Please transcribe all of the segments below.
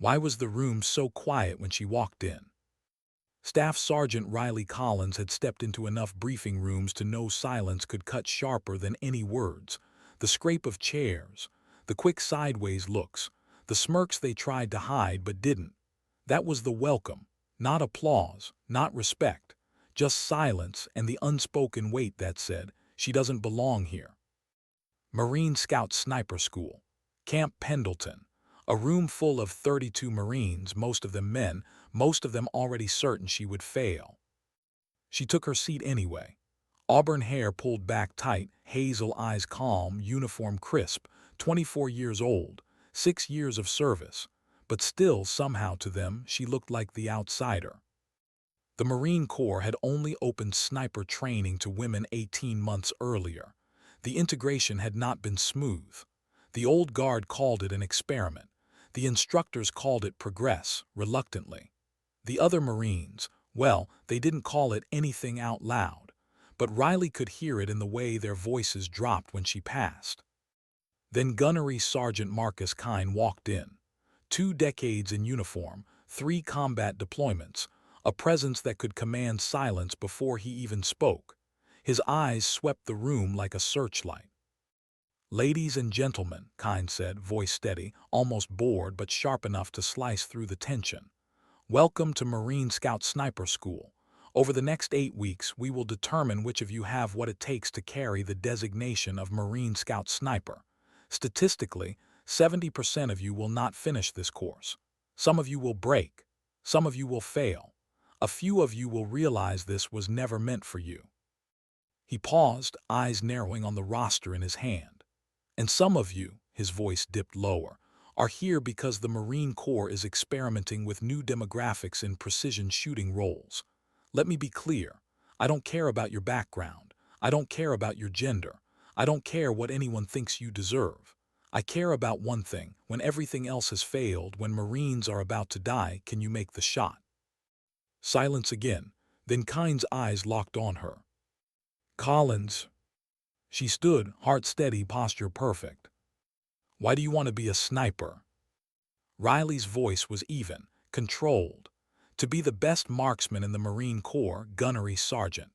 Why was the room so quiet when she walked in? Staff Sergeant Riley Collins had stepped into enough briefing rooms to know silence could cut sharper than any words. The scrape of chairs, the quick sideways looks, the smirks they tried to hide but didn't. That was the welcome, not applause, not respect, just silence and the unspoken weight that said, she doesn't belong here. Marine Scout Sniper School, Camp Pendleton. A room full of 32 Marines, most of them men, most of them already certain she would fail. She took her seat anyway. Auburn hair pulled back tight, hazel eyes calm, uniform crisp, 24 years old, 6 years of service. But still, somehow to them, she looked like the outsider. The Marine Corps had only opened sniper training to women 18 months earlier. The integration had not been smooth. The old guard called it an experiment. The instructors called it progress, reluctantly. The other Marines, well, they didn't call it anything out loud, but Riley could hear it in the way their voices dropped when she passed. Then Gunnery Sergeant Marcus Kine walked in. 2 decades in uniform, 3 combat deployments, a presence that could command silence before he even spoke. His eyes swept the room like a searchlight. "Ladies and gentlemen," Kine said, voice steady, almost bored but sharp enough to slice through the tension. "Welcome to Marine Scout Sniper School. Over the next 8 weeks, we will determine which of you have what it takes to carry the designation of Marine Scout Sniper. Statistically, 70% of you will not finish this course. Some of you will break. Some of you will fail. A few of you will realize this was never meant for you." He paused, eyes narrowing on the roster in his hand. "And some of you," his voice dipped lower, "are here because the Marine Corps is experimenting with new demographics in precision shooting roles. Let me be clear. I don't care about your background. I don't care about your gender. I don't care what anyone thinks you deserve. I care about one thing. When everything else has failed, when Marines are about to die, can you make the shot?" Silence again. Then Kine's eyes locked on her. "Collins." She stood, heart steady, posture perfect. "Why do you want to be a sniper?" Riley's voice was even, controlled. "To be the best marksman in the Marine Corps, Gunnery Sergeant."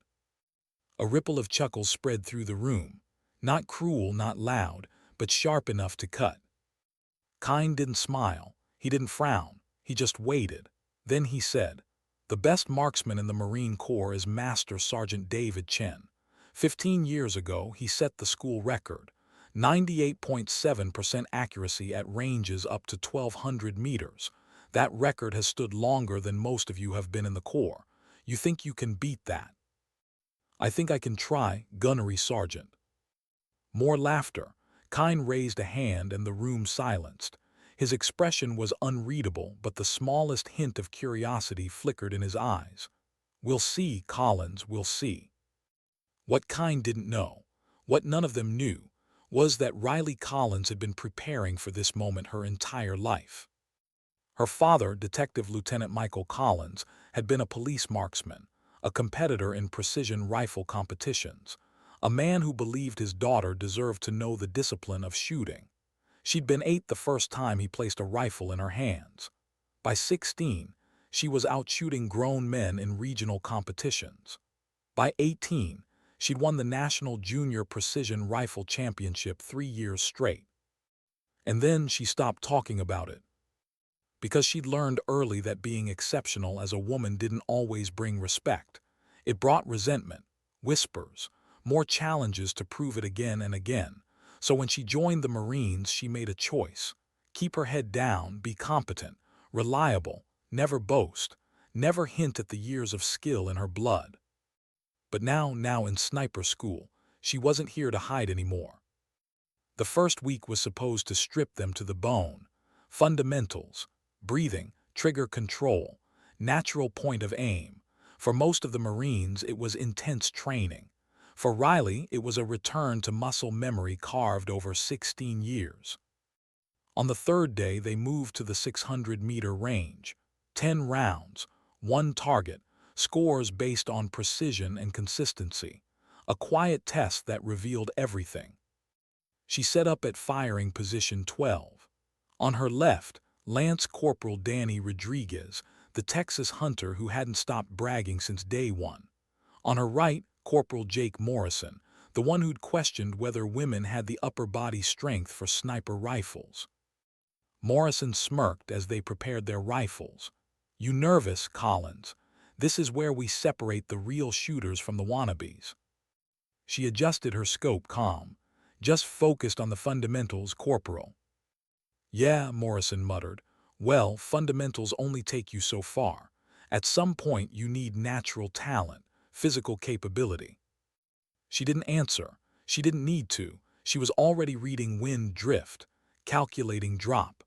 A ripple of chuckles spread through the room. Not cruel, not loud, but sharp enough to cut. Kine didn't smile. He didn't frown. He just waited. Then he said, "The best marksman in the Marine Corps is Master Sergeant David Chen. 15 years ago, he set the school record, 98.7% accuracy at ranges up to 1,200 meters. That record has stood longer than most of you have been in the Corps. You think you can beat that?" "I think I can try, Gunnery Sergeant." More laughter. Kine raised a hand and the room silenced. His expression was unreadable, but the smallest hint of curiosity flickered in his eyes. "We'll see, Collins, we'll see." What Kine didn't know, what none of them knew, was that Riley Collins had been preparing for this moment her entire life. Her father, Detective Lieutenant Michael Collins, had been a police marksman, a competitor in precision rifle competitions, a man who believed his daughter deserved to know the discipline of shooting. She'd been 8 the first time he placed a rifle in her hands. By 16, she was out shooting grown men in regional competitions. By 18, she'd won the National Junior Precision Rifle Championship 3 years straight. And then she stopped talking about it. Because she'd learned early that being exceptional as a woman didn't always bring respect. It brought resentment, whispers, more challenges to prove it again and again. So when she joined the Marines, she made a choice. Keep her head down, be competent, reliable, never boast, never hint at the years of skill in her blood. But now in sniper school, she wasn't here to hide anymore. The first week was supposed to strip them to the bone. Fundamentals, breathing, trigger control, natural point of aim. For most of the Marines, it was intense training. For Riley, it was a return to muscle memory carved over 16 years. On the third day, they moved to the 600-meter range. 10 rounds, 1 target, scores based on precision and consistency. A quiet test that revealed everything. She set up at firing position 12. On her left, Lance Corporal Danny Rodriguez, the Texas hunter who hadn't stopped bragging since day one. On her right, Corporal Jake Morrison, the one who'd questioned whether women had the upper body strength for sniper rifles. Morrison smirked as they prepared their rifles. "You nervous, Collins? This is where we separate the real shooters from the wannabes." She adjusted her scope calm. "Just focused on the fundamentals, Corporal." "Yeah," Morrison muttered. "Well, fundamentals only take you so far. At some point you need natural talent, physical capability." She didn't answer. She didn't need to. She was already reading wind drift, calculating drop,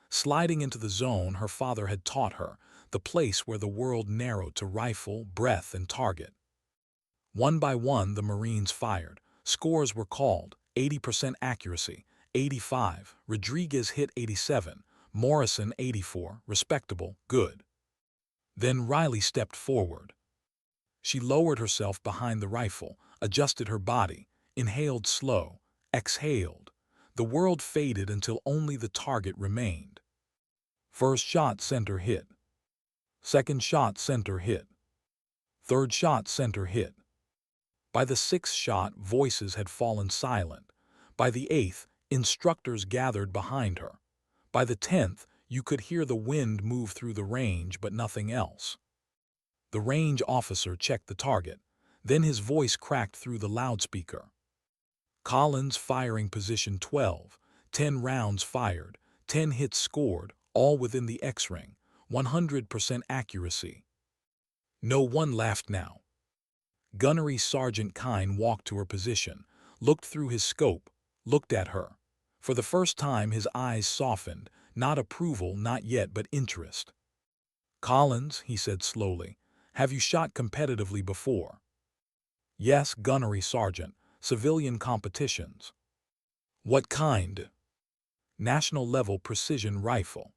sliding into the zone her father had taught her, the place where the world narrowed to rifle, breath, and target. One by one the Marines fired. Scores were called: 80% accuracy, 85, Rodriguez hit 87, Morrison 84, respectable, good. Then Riley stepped forward. She lowered herself behind the rifle, adjusted her body, inhaled slow, exhaled. The world faded until only the target remained. First shot center hit. Second shot center hit. Third shot center hit. By the sixth shot, voices had fallen silent. By the eighth, instructors gathered behind her. By the 10th, you could hear the wind move through the range, but nothing else. The range officer checked the target. Then his voice cracked through the loudspeaker. "Collins firing position 12. 10 rounds fired. 10 hits scored, all within the X-ring. 100% accuracy." No one laughed now. Gunnery Sergeant Kine walked to her position, looked through his scope, looked at her. For the first time his eyes softened, not approval, not yet, but interest. "Collins," he said slowly, "have you shot competitively before?" "Yes, Gunnery Sergeant. Civilian competitions." "What kind?" "National-level precision rifle."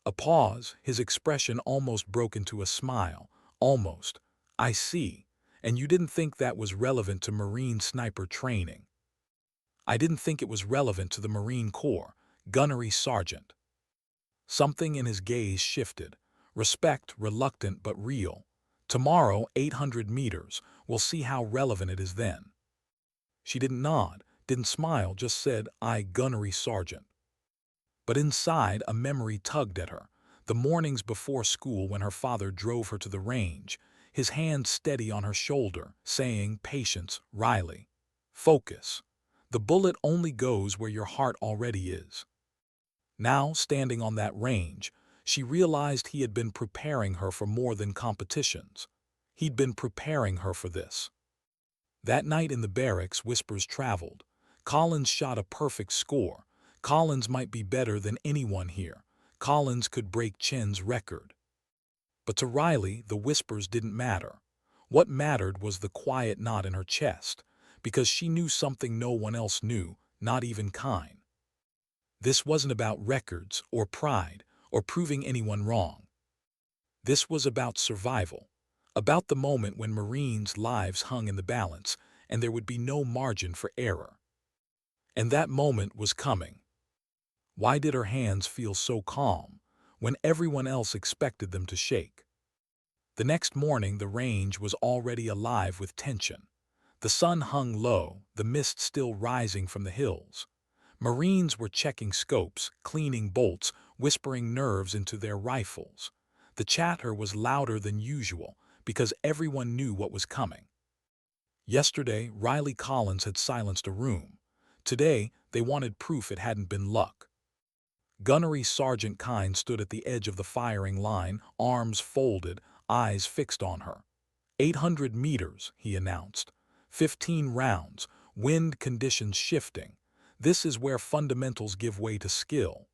A pause, his expression almost broke into a smile. "Almost. I see. And you didn't think that was relevant to Marine sniper training?" "I didn't think it was relevant to the Marine Corps, Gunnery Sergeant." Something in his gaze shifted. Respect, reluctant but real. "Tomorrow, 800 meters. We'll see how relevant it is then." She didn't nod, didn't smile, just said, "I, Gunnery Sergeant." But inside, a memory tugged at her. The mornings before school when her father drove her to the range, his hand steady on her shoulder, saying, "Patience, Riley. Focus. The bullet only goes where your heart already is." Now, standing on that range, she realized he had been preparing her for more than competitions. He'd been preparing her for this. That night in the barracks, whispers traveled. Collins shot a perfect score. Collins might be better than anyone here. Collins could break Chen's record. But to Riley, the whispers didn't matter. What mattered was the quiet knot in her chest, because she knew something no one else knew, not even Kine. This wasn't about records or pride or proving anyone wrong. This was about survival, about the moment when Marines' lives hung in the balance and there would be no margin for error. And that moment was coming. Why did her hands feel so calm when everyone else expected them to shake? The next morning the range was already alive with tension. The sun hung low, the mist still rising from the hills. Marines were checking scopes, cleaning bolts, whispering nerves into their rifles. The chatter was louder than usual because everyone knew what was coming. Yesterday, Riley Collins had silenced a room. Today, they wanted proof it hadn't been luck. Gunnery Sergeant Kine stood at the edge of the firing line, arms folded, eyes fixed on her. 800 meters, he announced. 15 rounds, wind conditions shifting. This is where fundamentals give way to skill.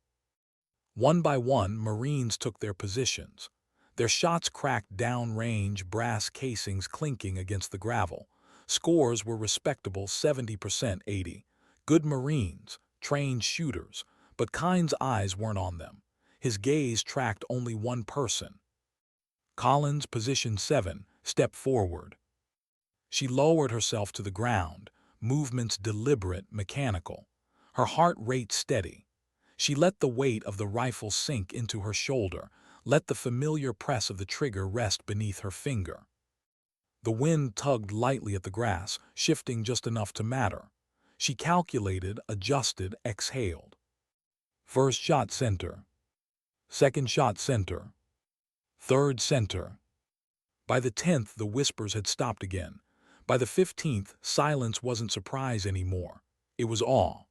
One by one, Marines took their positions. Their shots cracked downrange, brass casings clinking against the gravel. Scores were respectable, 70%, 80. Good Marines, trained shooters, but Kine's eyes weren't on them. His gaze tracked only one person. "Collins, position 7, step forward." She lowered herself to the ground, movements deliberate, mechanical. Her heart rate steady. She let the weight of the rifle sink into her shoulder, let the familiar press of the trigger rest beneath her finger. The wind tugged lightly at the grass, shifting just enough to matter. She calculated, adjusted, exhaled. First shot center. Second shot center. Third center. By the 10th, the whispers had stopped again. By the 15th, silence wasn't surprise anymore. It was awe.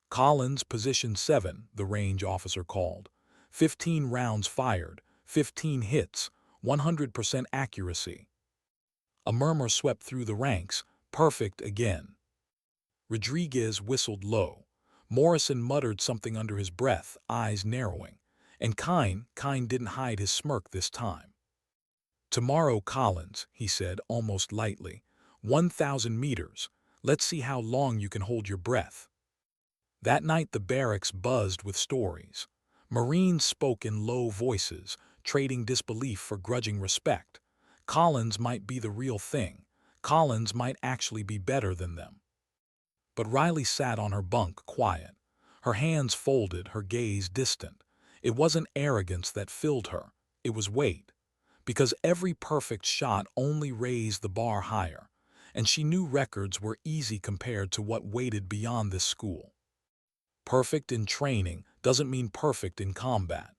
Collins, position 7, the range officer called. 15 rounds fired, 15 hits, 100% accuracy. A murmur swept through the ranks, perfect again. Rodriguez whistled low. Morrison muttered something under his breath, eyes narrowing. And Kine didn't hide his smirk this time. Tomorrow, Collins, he said almost lightly. 1,000 meters. Let's see how long you can hold your breath. That night the barracks buzzed with stories. Marines spoke in low voices, trading disbelief for grudging respect. Collins might be the real thing. Collins might actually be better than them. But Riley sat on her bunk, quiet. Her hands folded, her gaze distant. It wasn't arrogance that filled her. It was weight. Because every perfect shot only raised the bar higher, and she knew records were easy compared to what waited beyond this school. Perfect in training doesn't mean perfect in combat.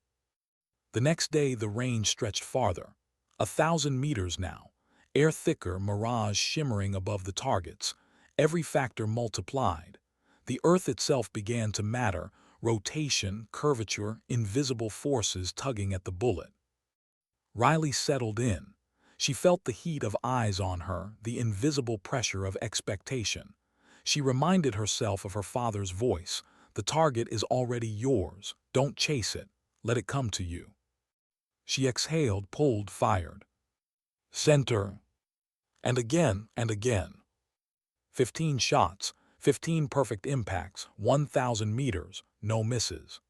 The next day the range stretched farther. 1,000 meters now. Air thicker, mirage shimmering above the targets. Every factor multiplied. The earth itself began to matter, rotation, curvature, invisible forces tugging at the bullet. Riley settled in. She felt the heat of eyes on her, the invisible pressure of expectation. She reminded herself of her father's voice. The target is already yours. Don't chase it. Let it come to you. She exhaled, pulled, fired. Center. And again and again. 15 shots, 15 perfect impacts, 1,000 meters, no misses.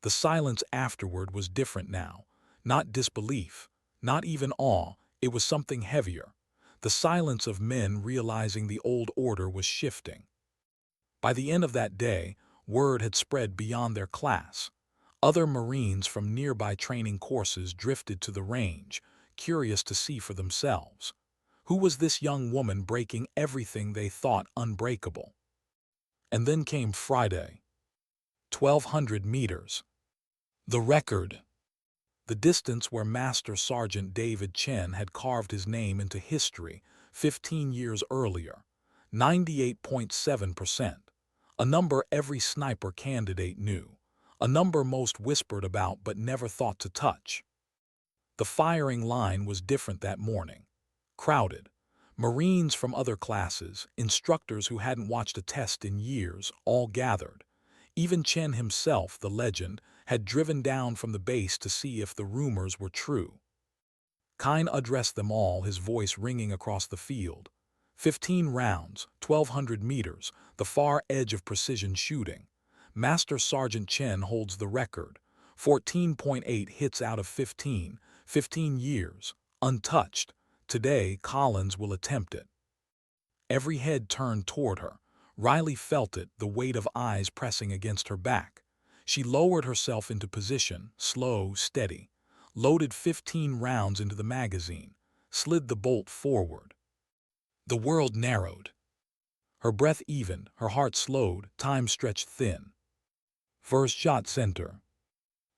The silence afterward was different now. Not disbelief, not even awe, it was something heavier. The silence of men realizing the old order was shifting. By the end of that day, word had spread beyond their class. Other Marines from nearby training courses drifted to the range, curious to see for themselves. Who was this young woman breaking everything they thought unbreakable? And then came Friday. 1,200 meters. The record. The distance where Master Sergeant David Chen had carved his name into history 15 years earlier. 98.7%. A number every sniper candidate knew. A number most whispered about but never thought to touch. The firing line was different that morning. Crowded. Marines from other classes, instructors who hadn't watched a test in years, all gathered. Even Chen himself, the legend, had driven down from the base to see if the rumors were true. Kine addressed them all, his voice ringing across the field. 15 rounds, 1,200 meters, the far edge of precision shooting. Master Sergeant Chen holds the record. 14.8 hits out of 15, 15 years, untouched. Today, Collins will attempt it. Every head turned toward her. Riley felt it, the weight of eyes pressing against her back. She lowered herself into position, slow, steady, loaded 15 rounds into the magazine, slid the bolt forward. The world narrowed. Her breath evened, her heart slowed, time stretched thin. First shot center.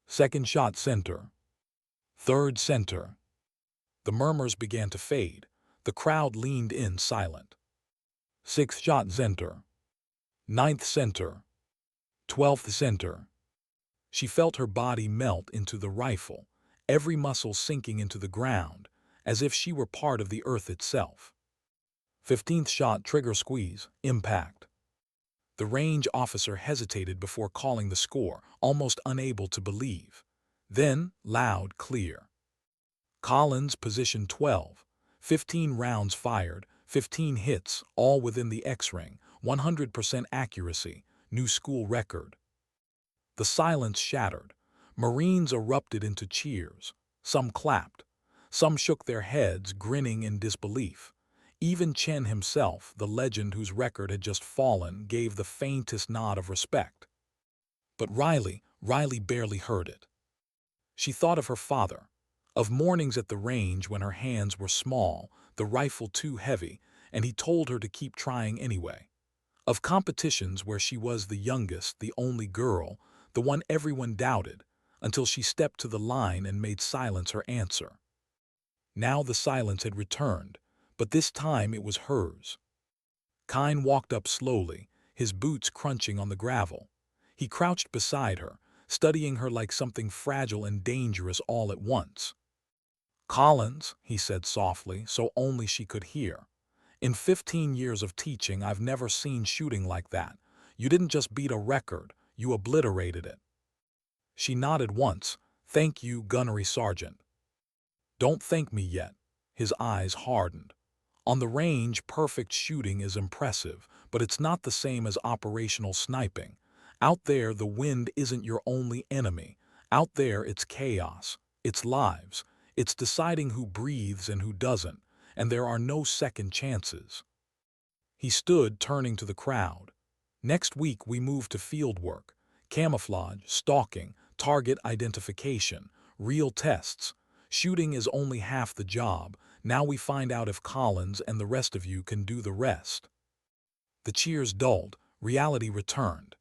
Second shot center. Third center. The murmurs began to fade. The crowd leaned in silent. Sixth shot center. Ninth center. 12th center. She felt her body melt into the rifle, every muscle sinking into the ground, as if she were part of the earth itself. 15th shot, trigger squeeze, impact. The range officer hesitated before calling the score, almost unable to believe. Then, loud, clear. Collins, position 12. 15 rounds fired, 15 hits, all within the X-ring, 100% accuracy, new school record. The silence shattered. Marines erupted into cheers. Some clapped. Some shook their heads, grinning in disbelief. Even Chen himself, the legend whose record had just fallen, gave the faintest nod of respect. But Riley barely heard it. She thought of her father, of mornings at the range when her hands were small, the rifle too heavy, and he told her to keep trying anyway. Of competitions where she was the youngest, the only girl, the one everyone doubted, until she stepped to the line and made silence her answer. Now the silence had returned, but this time it was hers. Kine walked up slowly, his boots crunching on the gravel. He crouched beside her, studying her like something fragile and dangerous all at once. "Collins," he said softly, so only she could hear. "In 15 years of teaching, I've never seen shooting like that. You didn't just beat a record, you obliterated it." She nodded once. "Thank you, Gunnery Sergeant." "Don't thank me yet." His eyes hardened. On the range, perfect shooting is impressive, but it's not the same as operational sniping. Out there, the wind isn't your only enemy. Out there, it's chaos, it's lives, it's deciding who breathes and who doesn't, and there are no second chances. He stood, turning to the crowd. "Next week we move to field work, camouflage, stalking, target identification, real tests. Shooting is only half the job. Now we find out if Collins and the rest of you can do the rest." The cheers dulled, reality returned.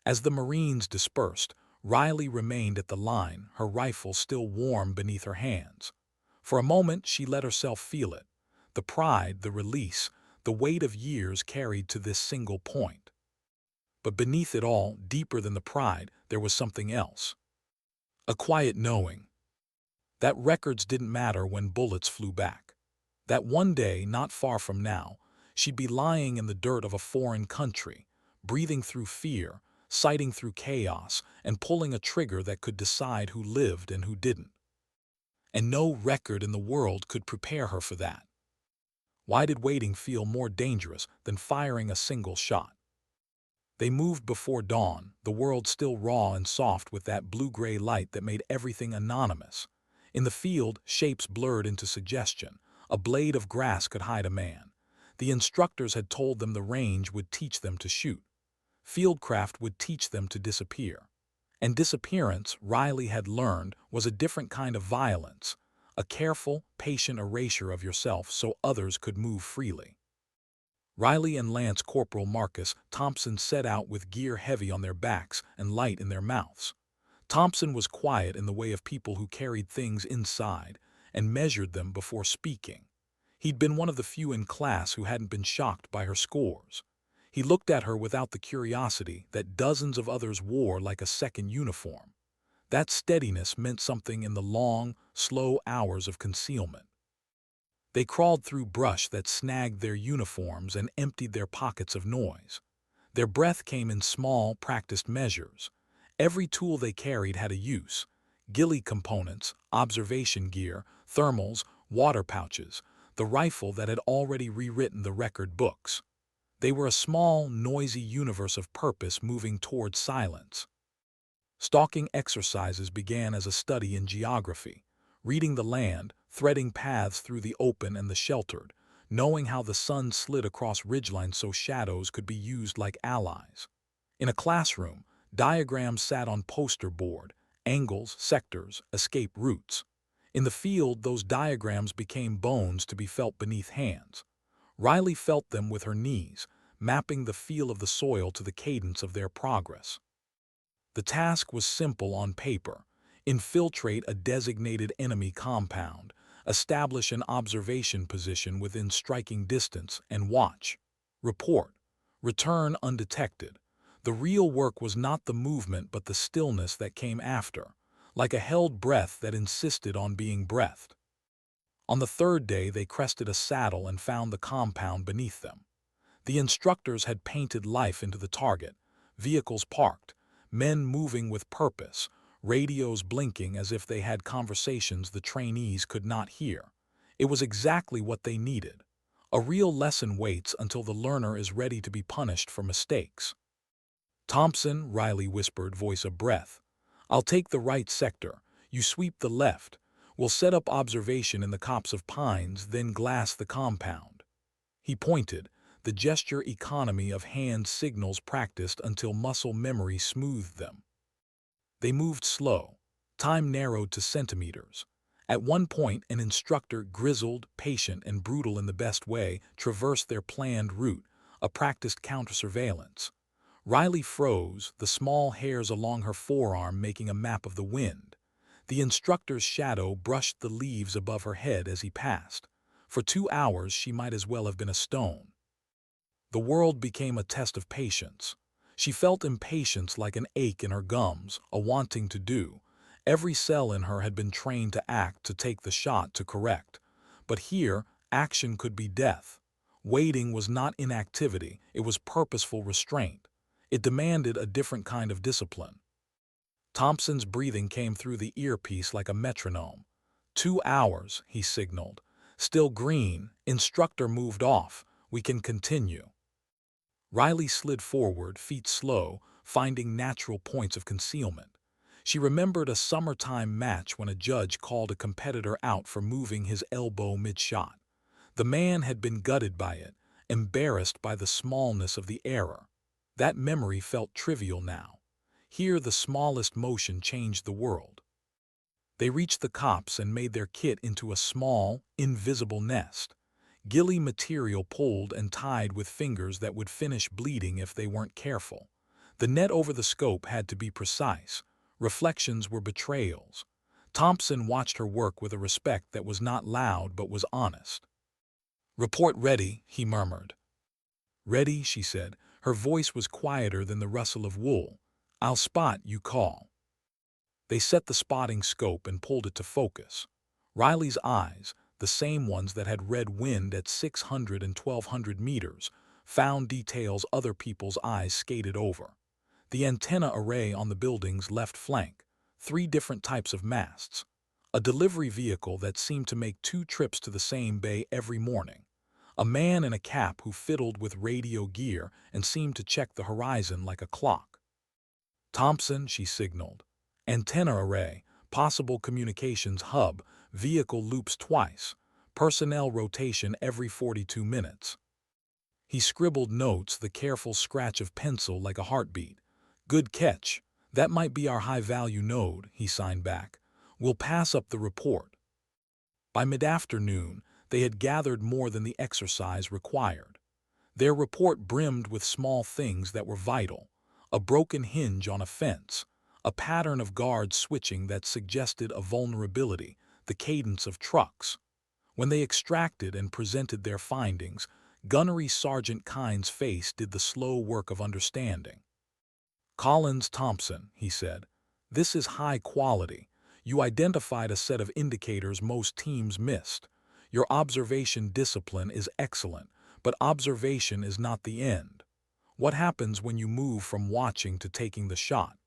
As the Marines dispersed, Riley remained at the line, her rifle still warm beneath her hands. For a moment she let herself feel it, the pride, the release, the weight of years carried to this single point. But beneath it all, deeper than the pride, there was something else. A quiet knowing that records didn't matter when bullets flew back. That one day, not far from now, she'd be lying in the dirt of a foreign country, breathing through fear, sighting through chaos, and pulling a trigger that could decide who lived and who didn't. And no record in the world could prepare her for that. Why did waiting feel more dangerous than firing a single shot? They moved before dawn, the world still raw and soft with that blue-gray light that made everything anonymous. In the field, shapes blurred into suggestion. A blade of grass could hide a man. The instructors had told them the range would teach them to shoot. Fieldcraft would teach them to disappear. And disappearance, Riley had learned, was a different kind of violence, a careful, patient erasure of yourself so others could move freely. Riley and Lance Corporal Marcus Thompson set out with gear heavy on their backs and light in their mouths. Thompson was quiet in the way of people who carried things inside and measured them before speaking. He'd been one of the few in class who hadn't been shocked by her scores. He looked at her without the curiosity that dozens of others wore like a second uniform. That steadiness meant something in the long, slow hours of concealment. They crawled through brush that snagged their uniforms and emptied their pockets of noise. Their breath came in small, practiced measures. Every tool they carried had a use: ghillie components, observation gear, thermals, water pouches, the rifle that had already rewritten the record books. They were a small, noisy universe of purpose moving toward silence. Stalking exercises began as a study in geography, reading the land, threading paths through the open and the sheltered, knowing how the sun slid across ridgelines so shadows could be used like allies. In a classroom, diagrams sat on poster board, angles, sectors, escape routes. In the field, those diagrams became bones to be felt beneath hands. Riley felt them with her knees, mapping the feel of the soil to the cadence of their progress. The task was simple on paper: infiltrate a designated enemy compound, establish an observation position within striking distance, and watch. Report. Return undetected. The real work was not the movement but the stillness that came after, like a held breath that insisted on being breathed. On the third day they crested a saddle and found the compound beneath them. The instructors had painted life into the target, vehicles parked, men moving with purpose, radios blinking as if they had conversations the trainees could not hear. It was exactly what they needed. A real lesson waits until the learner is ready to be punished for mistakes. "Thompson," Riley whispered, voice a breath. "I'll take the right sector. You sweep the left. We'll set up observation in the copse of pines, then glass the compound." He pointed. the gesture economy of hand signals practiced until muscle memory smoothed them. They moved slow. Time narrowed to centimeters. At one point, an instructor, grizzled, patient, and brutal in the best way, traversed their planned route, a practiced counter-surveillance. Riley froze, the small hairs along her forearm making a map of the wind. The instructor's shadow brushed the leaves above her head as he passed. For 2 hours, she might as well have been a stone. The world became a test of patience. She felt impatience like an ache in her gums, a wanting to do. Every cell in her had been trained to act, to take the shot, to correct. But here, action could be death. Waiting was not inactivity, it was purposeful restraint. It demanded a different kind of discipline. Thompson's breathing came through the earpiece like a metronome. 2 hours, he signaled. Still green, instructor moved off. We can continue. Riley slid forward, feet slow, finding natural points of concealment. She remembered a summertime match when a judge called a competitor out for moving his elbow mid-shot. The man had been gutted by it, embarrassed by the smallness of the error. That memory felt trivial now. Here the smallest motion changed the world. They reached the cops and made their kit into a small, invisible nest. Ghillie material pulled and tied with fingers that would finish bleeding if they weren't careful. The net over the scope had to be precise. Reflections were betrayals. Thompson watched her work with a respect that was not loud but was honest. "Report ready," he murmured. "Ready," she said. Her voice was quieter than the rustle of wool. "I'll spot, you call." They set the spotting scope and pulled it to focus. Riley's eyes, the same ones that had read wind at 600 and 1200 meters, found details other people's eyes skated over. The antenna array on the building's left flank, 3 different types of masts. A delivery vehicle that seemed to make 2 trips to the same bay every morning. A man in a cap who fiddled with radio gear and seemed to check the horizon like a clock. "Thompson," she signaled. "Antenna array, possible communications hub, vehicle loops twice, personnel rotation every 42 minutes. He scribbled notes, the careful scratch of pencil like a heartbeat. "Good catch. That might be our high-value node," he signed back. "We'll pass up the report." By mid-afternoon, they had gathered more than the exercise required. Their report brimmed with small things that were vital. A broken hinge on a fence, a pattern of guards switching that suggested a vulnerability, the cadence of trucks. When they extracted and presented their findings, Gunnery Sergeant Kyne's face did the slow work of understanding. "Collins, Thompson," he said, "this is high quality. You identified a set of indicators most teams missed. Your observation discipline is excellent, but observation is not the end. What happens when you move from watching to taking the shot?"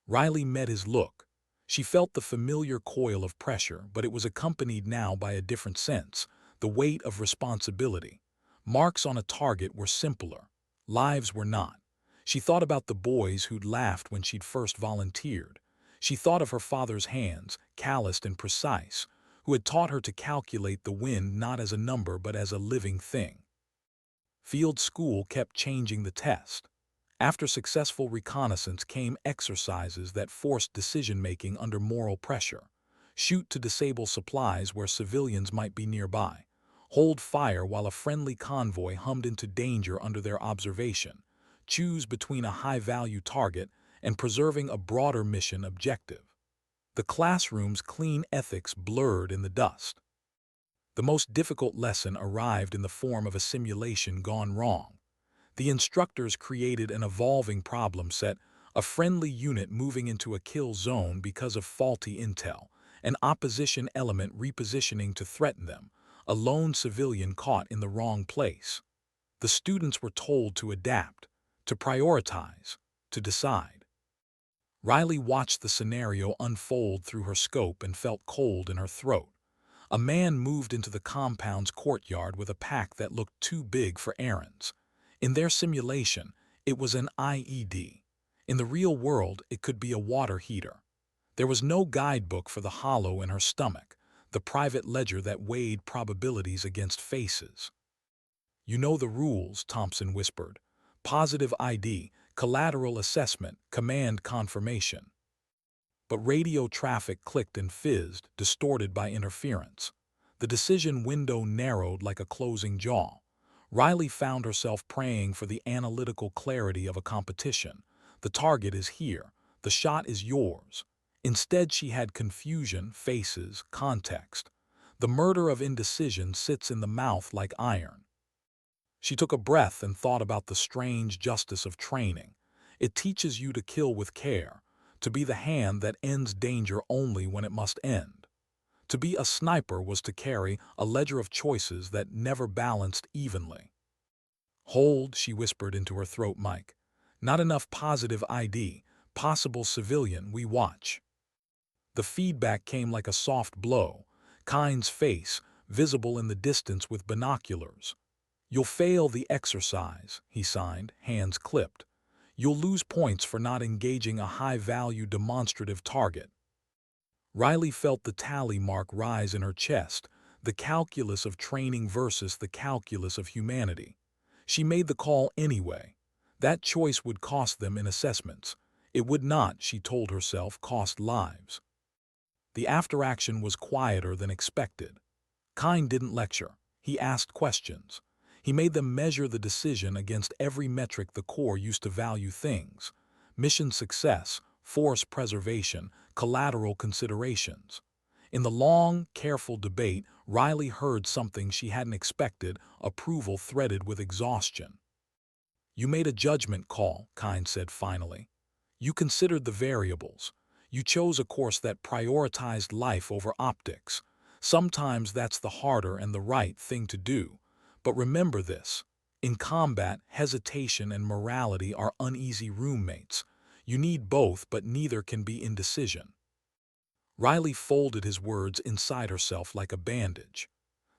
Riley met his look. She felt the familiar coil of pressure, but it was accompanied now by a different sense, the weight of responsibility. Marks on a target were simpler. Lives were not. She thought about the boys who'd laughed when she'd first volunteered. She thought of her father's hands, calloused and precise, who had taught her to calculate the wind not as a number but as a living thing. Field school kept changing the test. After successful reconnaissance came exercises that forced decision-making under moral pressure. Shoot to disable supplies where civilians might be nearby. Hold fire while a friendly convoy hummed into danger under their observation. Choose between a high-value target and preserving a broader mission objective. The classroom's clean ethics blurred in the dust. The most difficult lesson arrived in the form of a simulation gone wrong. The instructors created an evolving problem set, a friendly unit moving into a kill zone because of faulty intel, an opposition element repositioning to threaten them, a lone civilian caught in the wrong place. The students were told to adapt, to prioritize, to decide. Riley watched the scenario unfold through her scope and felt cold in her throat. A man moved into the compound's courtyard with a pack that looked too big for errands. In their simulation, it was an IED. In the real world, it could be a water heater. There was no guidebook for the hollow in her stomach, the private ledger that weighed probabilities against faces. "You know the rules," Thompson whispered. "Positive ID, collateral assessment, command confirmation." But radio traffic clicked and fizzed, distorted by interference. The decision window narrowed like a closing jaw. Riley found herself praying for the analytical clarity of a competition. The target is here. The shot is yours. Instead, she had confusion, faces, context. The murder of indecision sits in the mouth like iron. She took a breath and thought about the strange justice of training. It teaches you to kill with care, to be the hand that ends danger only when it must end. To be a sniper was to carry a ledger of choices that never balanced evenly. "Hold," she whispered into her throat mic. "Not enough positive ID. Possible civilian, we watch." The feedback came like a soft blow. Kine's face, visible in the distance with binoculars. "You'll fail the exercise," he signed, hands clipped. "You'll lose points for not engaging a high-value demonstrative target." Riley felt the tally mark rise in her chest, the calculus of training versus the calculus of humanity. She made the call anyway. That choice would cost them in assessments. It would not, she told herself, cost lives. The after-action was quieter than expected. Kine didn't lecture. He asked questions. He made them measure the decision against every metric the Corps used to value things: mission success, force preservation, collateral considerations. In the long, careful debate, Riley heard something she hadn't expected: approval threaded with exhaustion. "You made a judgment call," Kine said finally. "You considered the variables. You chose a course that prioritized life over optics. Sometimes that's the harder and the right thing to do. But remember this: in combat, hesitation and morality are uneasy roommates. You need both, but neither can be indecision." Riley folded his words inside herself like a bandage.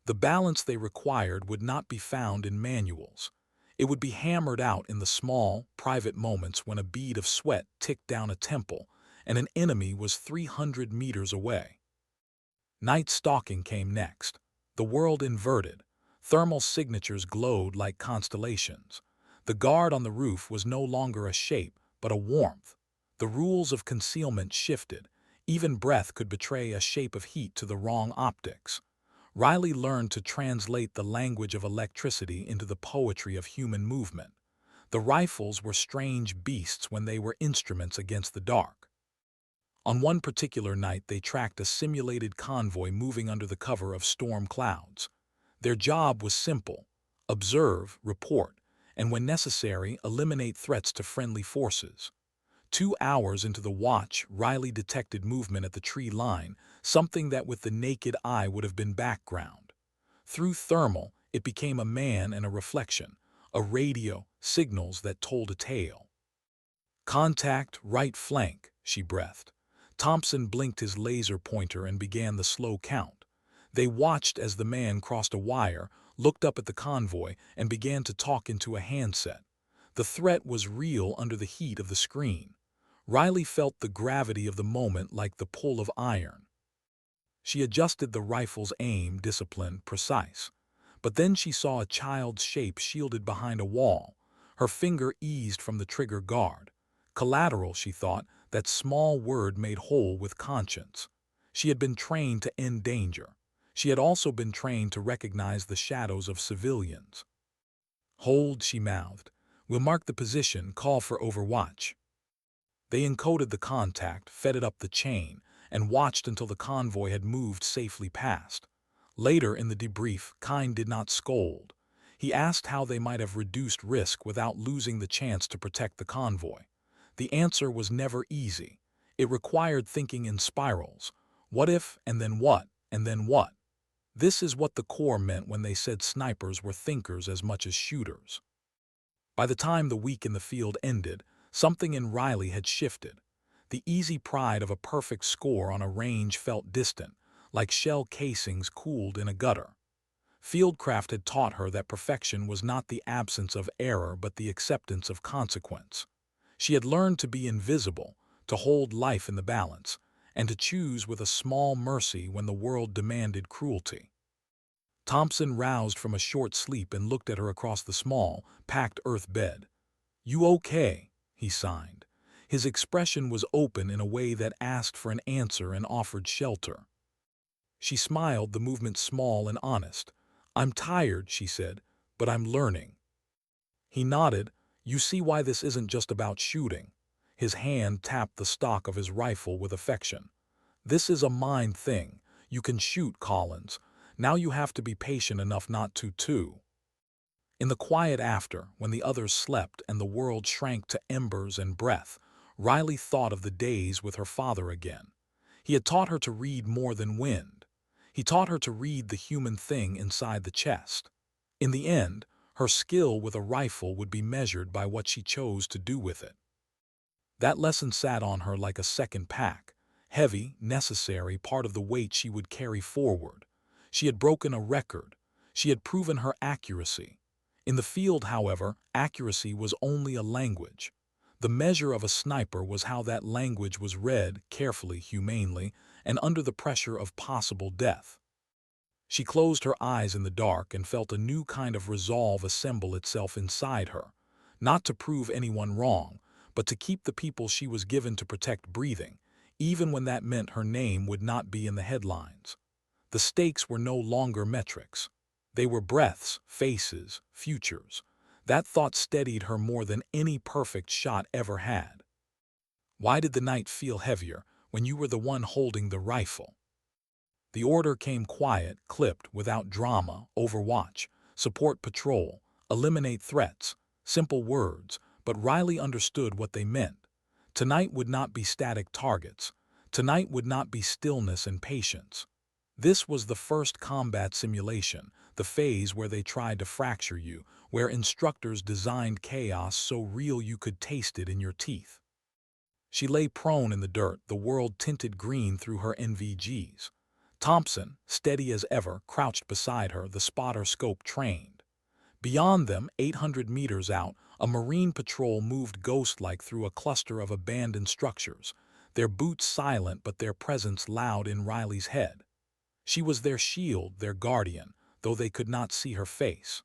The balance they required would not be found in manuals. It would be hammered out in the small, private moments when a bead of sweat ticked down a temple and an enemy was 300 meters away. Night stalking came next. The world inverted. Thermal signatures glowed like constellations. The guard on the roof was no longer a shape, but a warmth. The rules of concealment shifted. Even breath could betray a shape of heat to the wrong optics. Riley learned to translate the language of electricity into the poetry of human movement. The rifles were strange beasts when they were instruments against the dark. On one particular night, they tracked a simulated convoy moving under the cover of storm clouds. Their job was simple: observe, report, and when necessary, eliminate threats to friendly forces. 2 hours into the watch, Riley detected movement at the tree line, something that with the naked eye would have been background. Through thermal, it became a man and a reflection, a radio, signals that told a tale. "Contact, right flank," she breathed. Thompson blinked his laser pointer and began the slow count. They watched as the man crossed a wire, looked up at the convoy, and began to talk into a handset. The threat was real under the heat of the screen. Riley felt the gravity of the moment like the pull of iron. She adjusted the rifle's aim, disciplined, precise. But then she saw a child's shape shielded behind a wall. Her finger eased from the trigger guard. Collateral, she thought, that small word made whole with conscience. She had been trained to end danger. She had also been trained to recognize the shadows of civilians. "Hold," she mouthed. "We'll mark the position, call for overwatch." They encoded the contact, fed it up the chain, and watched until the convoy had moved safely past. Later in the debrief, Kine did not scold. He asked how they might have reduced risk without losing the chance to protect the convoy. The answer was never easy. It required thinking in spirals. What if, and then what, and then what? This is what the Corps meant when they said snipers were thinkers as much as shooters. By the time the week in the field ended, something in Riley had shifted. The easy pride of a perfect score on a range felt distant, like shell casings cooled in a gutter. Fieldcraft had taught her that perfection was not the absence of error but the acceptance of consequence. She had learned to be invisible, to hold life in the balance, and to choose with a small mercy when the world demanded cruelty. Thompson roused from a short sleep and looked at her across the small, packed earth bed. "You okay?" he signed. His expression was open in a way that asked for an answer and offered shelter. She smiled, the movement small and honest. "I'm tired," she said, "but I'm learning." He nodded. "You see why this isn't just about shooting." His hand tapped the stock of his rifle with affection. "This is a mind thing. You can shoot, Collins. Now you have to be patient enough not to, too." In the quiet after, when the others slept and the world shrank to embers and breath, Riley thought of the days with her father again. He had taught her to read more than wind. He taught her to read the human thing inside the chest. In the end, her skill with a rifle would be measured by what she chose to do with it. That lesson sat on her like a second pack, heavy, necessary, part of the weight she would carry forward. She had broken a record. She had proven her accuracy. In the field, however, accuracy was only a language. The measure of a sniper was how that language was read, carefully, humanely, and under the pressure of possible death. She closed her eyes in the dark and felt a new kind of resolve assemble itself inside her, not to prove anyone wrong, but to keep the people she was given to protect breathing, even when that meant her name would not be in the headlines. The stakes were no longer metrics. They were breaths, faces, futures. That thought steadied her more than any perfect shot ever had. Why did the night feel heavier when you were the one holding the rifle? The order came quiet, clipped, without drama: overwatch, support patrol, eliminate threats. Simple words, but Riley understood what they meant. Tonight would not be static targets. Tonight would not be stillness and patience. This was the first combat simulation, the phase where they tried to fracture you, where instructors designed chaos so real you could taste it in your teeth. She lay prone in the dirt, the world tinted green through her NVGs. Thompson, steady as ever, crouched beside her, the spotter scope trained. Beyond them, 800 meters out, a Marine patrol moved ghost-like through a cluster of abandoned structures, their boots silent but their presence loud in Riley's head. She was their shield, their guardian, though they could not see her face.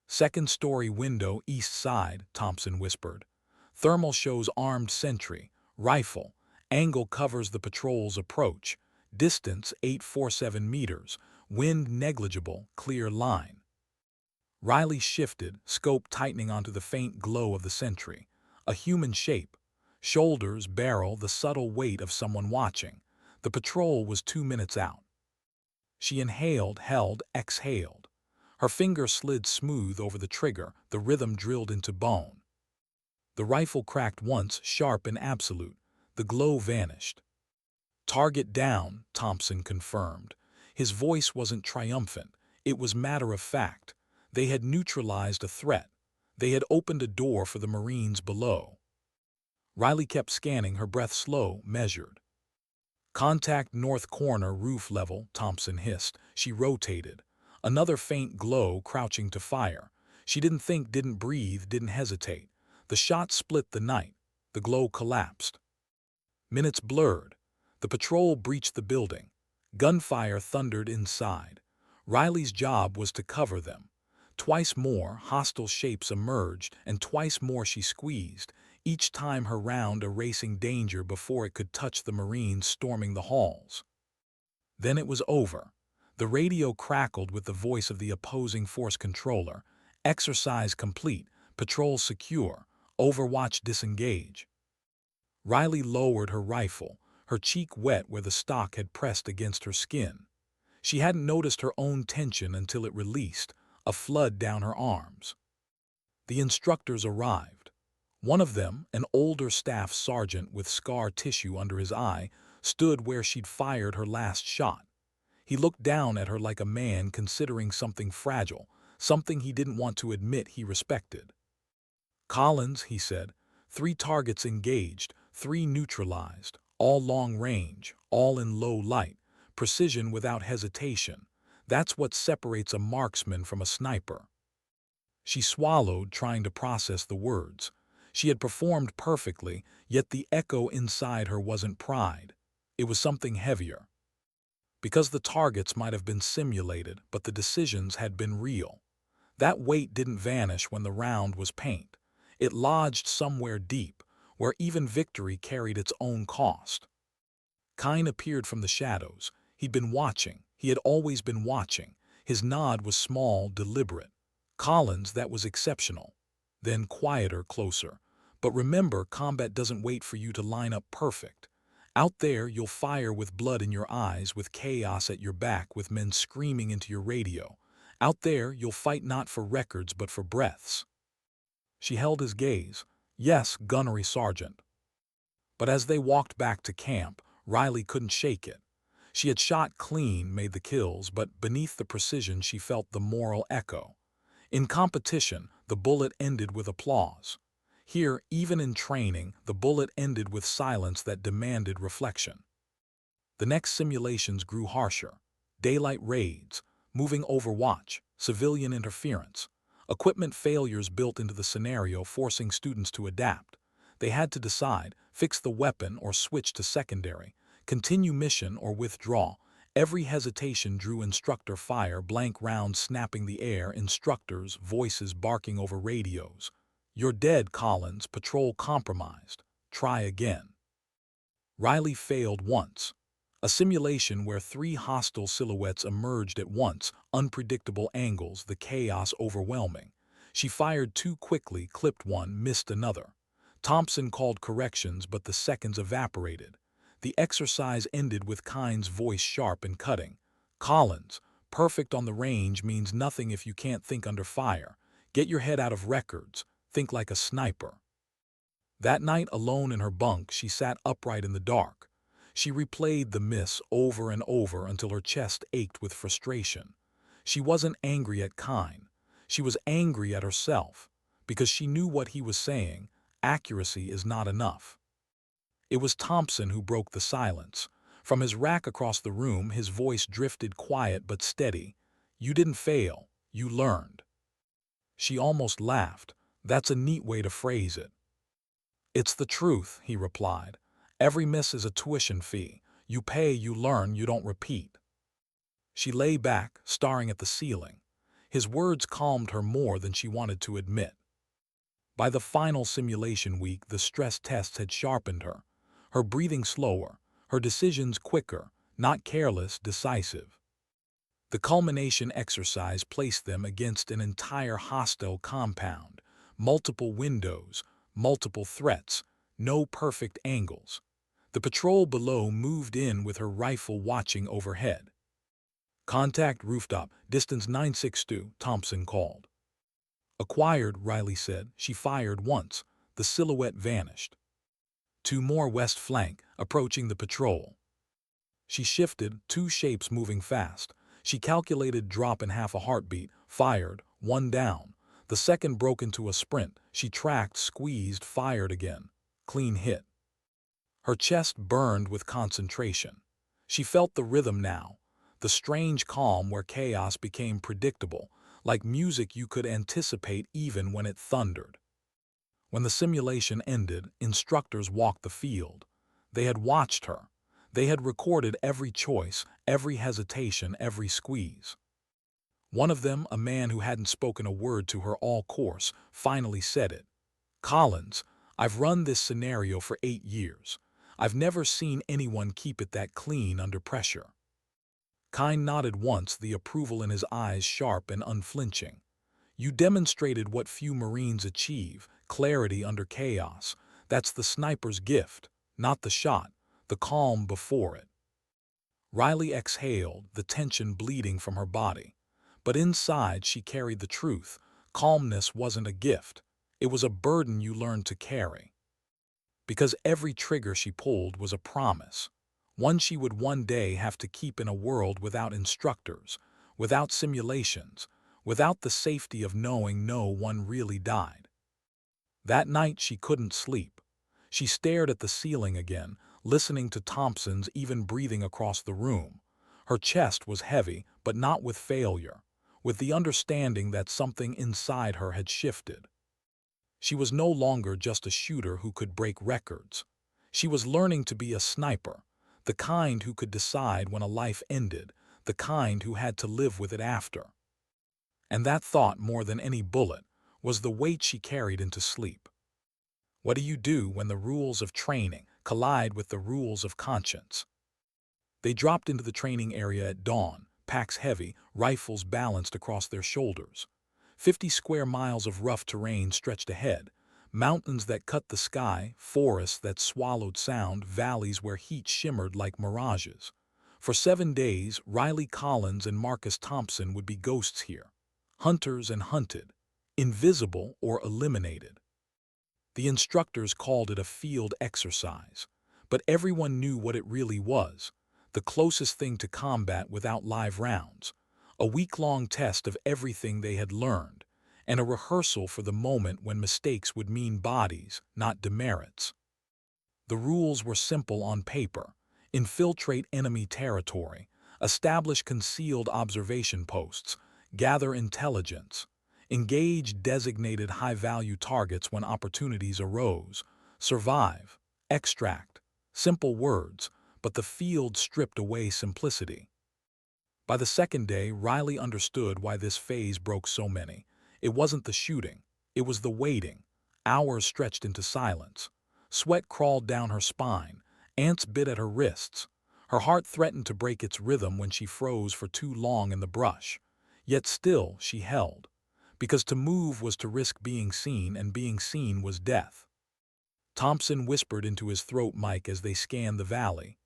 "Second-story window, east side," Thompson whispered. "Thermal shows armed sentry, rifle. Angle covers the patrol's approach. Distance 847 meters. Wind negligible, clear line." Riley shifted, scope tightening onto the faint glow of the sentry. A human shape. Shoulders, barrel, the subtle weight of someone watching. The patrol was 2 minutes out. She inhaled, held, exhaled. Her finger slid smooth over the trigger, the rhythm drilled into bone. The rifle cracked once, sharp and absolute. The glow vanished. "Target down," Thompson confirmed. His voice wasn't triumphant. It was matter of fact. They had neutralized a threat. They had opened a door for the Marines below. Riley kept scanning, her breath slow, measured. "Contact north corner, roof level," Thompson hissed. She rotated. Another faint glow, crouching to fire. She didn't think, didn't breathe, didn't hesitate. The shot split the night. The glow collapsed. Minutes blurred. The patrol breached the building. Gunfire thundered inside. Riley's job was to cover them. Twice more, hostile shapes emerged, and twice more she squeezed, each time her round erasing danger before it could touch the Marines storming the halls. Then it was over. The radio crackled with the voice of the opposing force controller. "Exercise complete. Patrol secure. Overwatch disengage." Riley lowered her rifle, her cheek wet where the stock had pressed against her skin. She hadn't noticed her own tension until it released, a flood down her arms. The instructors arrived. One of them, an older staff sergeant with scar tissue under his eye, stood where she'd fired her last shot. He looked down at her like a man considering something fragile, something he didn't want to admit he respected. "Collins," he said, "3 targets engaged, 3 neutralized, all long range, all in low light, precision without hesitation. That's what separates a marksman from a sniper." She swallowed, trying to process the words. She had performed perfectly, yet the echo inside her wasn't pride. It was something heavier. Because the targets might have been simulated, but the decisions had been real. That weight didn't vanish when the round was paint. It lodged somewhere deep, where even victory carried its own cost. Kine appeared from the shadows. He'd been watching. He had always been watching. His nod was small, deliberate. Collins, that was exceptional. Then quieter, closer. But remember, combat doesn't wait for you to line up perfect. Out there, you'll fire with blood in your eyes, with chaos at your back, with men screaming into your radio. Out there, you'll fight not for records, but for breaths. She held his gaze. Yes, gunnery sergeant. But as they walked back to camp, Riley couldn't shake it. She had shot clean, made the kills, but beneath the precision she felt the moral echo. In competition, the bullet ended with applause. Here, even in training, the bullet ended with silence that demanded reflection. The next simulations grew harsher. Daylight raids, moving overwatch, civilian interference. Equipment failures built into the scenario, forcing students to adapt. They had to decide, fix the weapon or switch to secondary, continue mission or withdraw. Every hesitation drew instructor fire, blank rounds snapping the air, instructors' voices barking over radios. You're dead, Collins, patrol compromised. Try again. Riley failed once. A simulation where three hostile silhouettes emerged at once, unpredictable angles, the chaos overwhelming. She fired too quickly, clipped one, missed another. Thompson called corrections, but the seconds evaporated. The exercise ended with Kine's voice sharp and cutting. Collins, perfect on the range means nothing if you can't think under fire. Get your head out of records. Think like a sniper. That night, alone in her bunk, she sat upright in the dark. She replayed the miss over and over until her chest ached with frustration. She wasn't angry at Kine. She was angry at herself, because she knew what he was saying. Accuracy is not enough. It was Thompson who broke the silence. From his rack across the room, his voice drifted quiet but steady. You didn't fail. You learned. She almost laughed. That's a neat way to phrase it. It's the truth, he replied. Every miss is a tuition fee. You pay, you learn, you don't repeat. She lay back, staring at the ceiling. His words calmed her more than she wanted to admit. By the final simulation week, the stress tests had sharpened her. Her breathing slower, her decisions quicker, not careless, decisive. The culmination exercise placed them against an entire hostile compound. Multiple windows, multiple threats, no perfect angles. The patrol below moved in with her rifle watching overhead. Contact rooftop, distance 962, Thompson called. Acquired, Riley said. She fired once. The silhouette vanished. Two more west flank, approaching the patrol. She shifted, two shapes moving fast. She calculated drop in half a heartbeat, fired, one down. The second broke into a sprint. She tracked, squeezed, fired again. Clean hit. Her chest burned with concentration. She felt the rhythm now, the strange calm where chaos became predictable, like music you could anticipate even when it thundered. When the simulation ended, instructors walked the field. They had watched her. They had recorded every choice, every hesitation, every squeeze. One of them, a man who hadn't spoken a word to her all course, finally said it. Collins, I've run this scenario for 8 years. I've never seen anyone keep it that clean under pressure. Kine nodded once, the approval in his eyes sharp and unflinching. You demonstrated what few Marines achieve, clarity under chaos. That's the sniper's gift, not the shot, the calm before it. Riley exhaled, the tension bleeding from her body. But inside she carried the truth. Calmness wasn't a gift. It was a burden you learned to carry. Because every trigger she pulled was a promise. One she would one day have to keep in a world without instructors, without simulations, without the safety of knowing no one really died. That night she couldn't sleep. She stared at the ceiling again, listening to Thompson's even breathing across the room. Her chest was heavy, but not with failure, with the understanding that something inside her had shifted. She was no longer just a shooter who could break records. She was learning to be a sniper, the kind who could decide when a life ended, the kind who had to live with it after. And that thought, more than any bullet, was the weight she carried into sleep. What do you do when the rules of training collide with the rules of conscience? They dropped into the training area at dawn, packs heavy, rifles balanced across their shoulders. 50 square miles of rough terrain stretched ahead, mountains that cut the sky, forests that swallowed sound, valleys where heat shimmered like mirages. For 7 days, Riley Collins and Marcus Thompson would be ghosts here, hunters and hunted, invisible or eliminated. The instructors called it a field exercise, but everyone knew what it really was, the closest thing to combat without live rounds, a week-long test of everything they had learned, and a rehearsal for the moment when mistakes would mean bodies, not demerits. The rules were simple on paper: infiltrate enemy territory, establish concealed observation posts, gather intelligence, engage designated high-value targets when opportunities arose, survive, extract. Simple words, but the field stripped away simplicity. By the second day, Riley understood why this phase broke so many. It wasn't the shooting, it was the waiting. Hours stretched into silence. Sweat crawled down her spine, ants bit at her wrists. Her heart threatened to break its rhythm when she froze for too long in the brush. Yet still she held, because to move was to risk being seen, and being seen was death. Thompson whispered into his throat mic as they scanned the valley.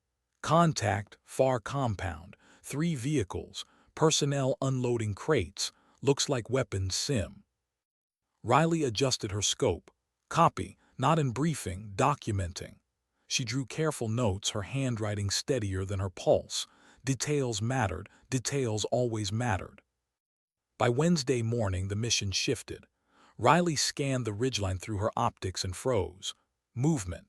Contact, far compound, 3 vehicles, personnel unloading crates, looks like weapons sim. Riley adjusted her scope. Copy, not in briefing, documenting. She drew careful notes, her handwriting steadier than her pulse. Details mattered, details always mattered. By Wednesday morning, the mission shifted. Riley scanned the ridgeline through her optics and froze. Movement,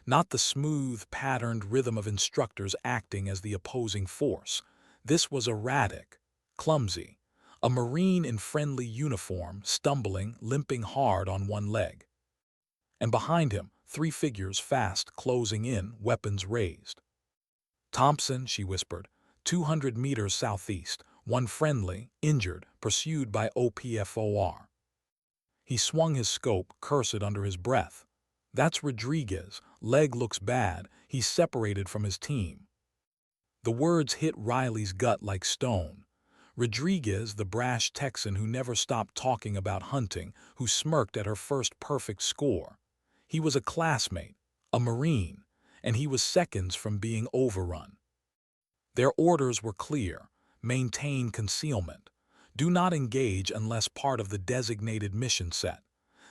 not the smooth, patterned rhythm of instructors acting as the opposing force. This was erratic, clumsy. A Marine in friendly uniform, stumbling, limping hard on one leg. And behind him, 3 figures fast, closing in, weapons raised. Thompson, she whispered, 200 meters southeast, one friendly, injured, pursued by OPFOR. He swung his scope, cursed under his breath. That's Rodriguez, leg looks bad, he's separated from his team. The words hit Riley's gut like stone. Rodriguez, the brash Texan who never stopped talking about hunting, who smirked at her first perfect score. He was a classmate, a Marine, and he was seconds from being overrun. Their orders were clear: maintain concealment. Do not engage unless part of the designated mission set.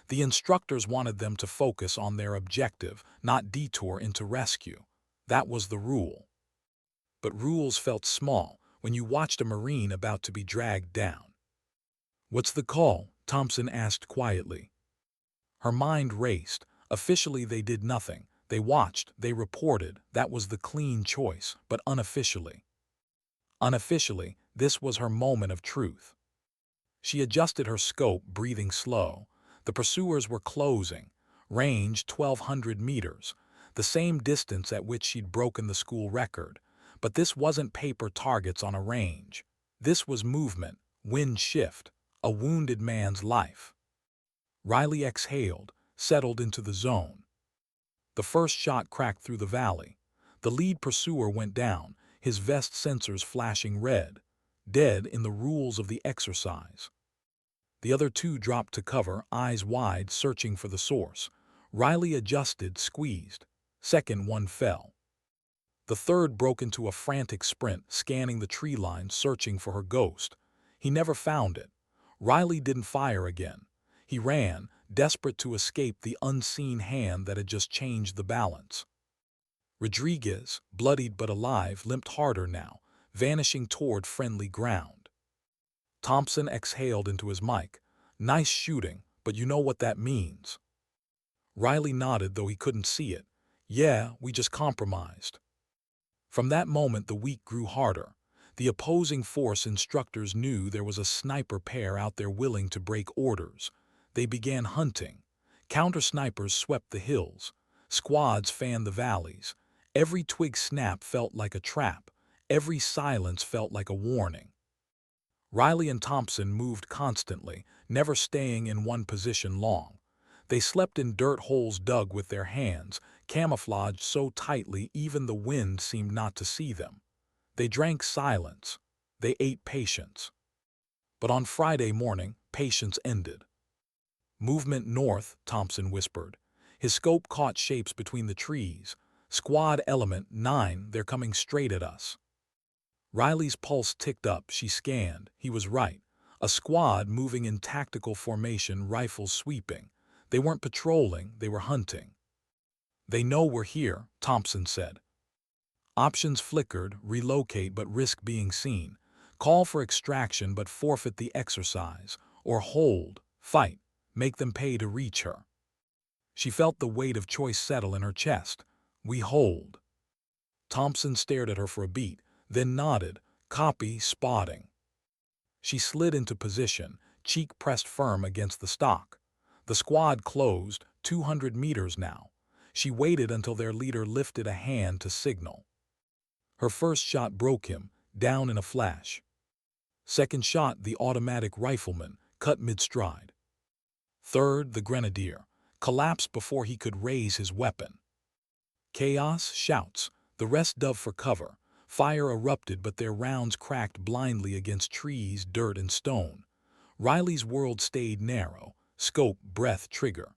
The instructors wanted them to focus on their objective, not detour into rescue. That was the rule. But rules felt small when you watched a Marine about to be dragged down. "What's the call?" Thompson asked quietly. Her mind raced. Officially they did nothing. They watched, they reported. That was the clean choice, but unofficially. Unofficially, this was her moment of truth. She adjusted her scope, breathing slow. The pursuers were closing. Range 1,200 meters, the same distance at which she'd broken the school record. But this wasn't paper targets on a range. This was movement, wind shift, a wounded man's life. Riley exhaled, settled into the zone. The first shot cracked through the valley. The lead pursuer went down, his vest sensors flashing red, dead in the rules of the exercise. The other 2 dropped to cover, eyes wide, searching for the source. Riley adjusted, squeezed. Second one fell. The third broke into a frantic sprint, scanning the tree line, searching for her ghost. He never found it. Riley didn't fire again. He ran, desperate to escape the unseen hand that had just changed the balance. Rodriguez, bloodied but alive, limped harder now, vanishing toward friendly ground. Thompson exhaled into his mic. "Nice shooting, but you know what that means." Riley nodded, though he couldn't see it. "Yeah, we just compromised." From that moment, the week grew harder. The opposing force instructors knew there was a sniper pair out there willing to break orders. They began hunting. Counter-snipers swept the hills. Squads fanned the valleys. Every twig snap felt like a trap. Every silence felt like a warning. Riley and Thompson moved constantly, never staying in one position long. They slept in dirt holes dug with their hands, camouflaged so tightly even the wind seemed not to see them. They drank silence. They ate patience. But on Friday morning, patience ended. "Movement north," Thompson whispered. His scope caught shapes between the trees. "Squad element 9, they're coming straight at us." Riley's pulse ticked up. She scanned. He was right. A squad moving in tactical formation, rifles sweeping. They weren't patrolling, they were hunting. "They know we're here," Thompson said. Options flickered: relocate but risk being seen, call for extraction but forfeit the exercise, or hold, fight, make them pay to reach her. She felt the weight of choice settle in her chest. "We hold." Thompson stared at her for a beat, then nodded. "Copy, spotting." She slid into position, cheek pressed firm against the stock. The squad closed, 200 meters now. She waited until their leader lifted a hand to signal. Her first shot broke him, down in a flash. Second shot, the automatic rifleman, cut mid-stride. Third, the grenadier, collapsed before he could raise his weapon. Chaos, shouts, the rest dove for cover. Fire erupted, but their rounds cracked blindly against trees, dirt, and stone. Riley's world stayed narrow, scope, breath, trigger.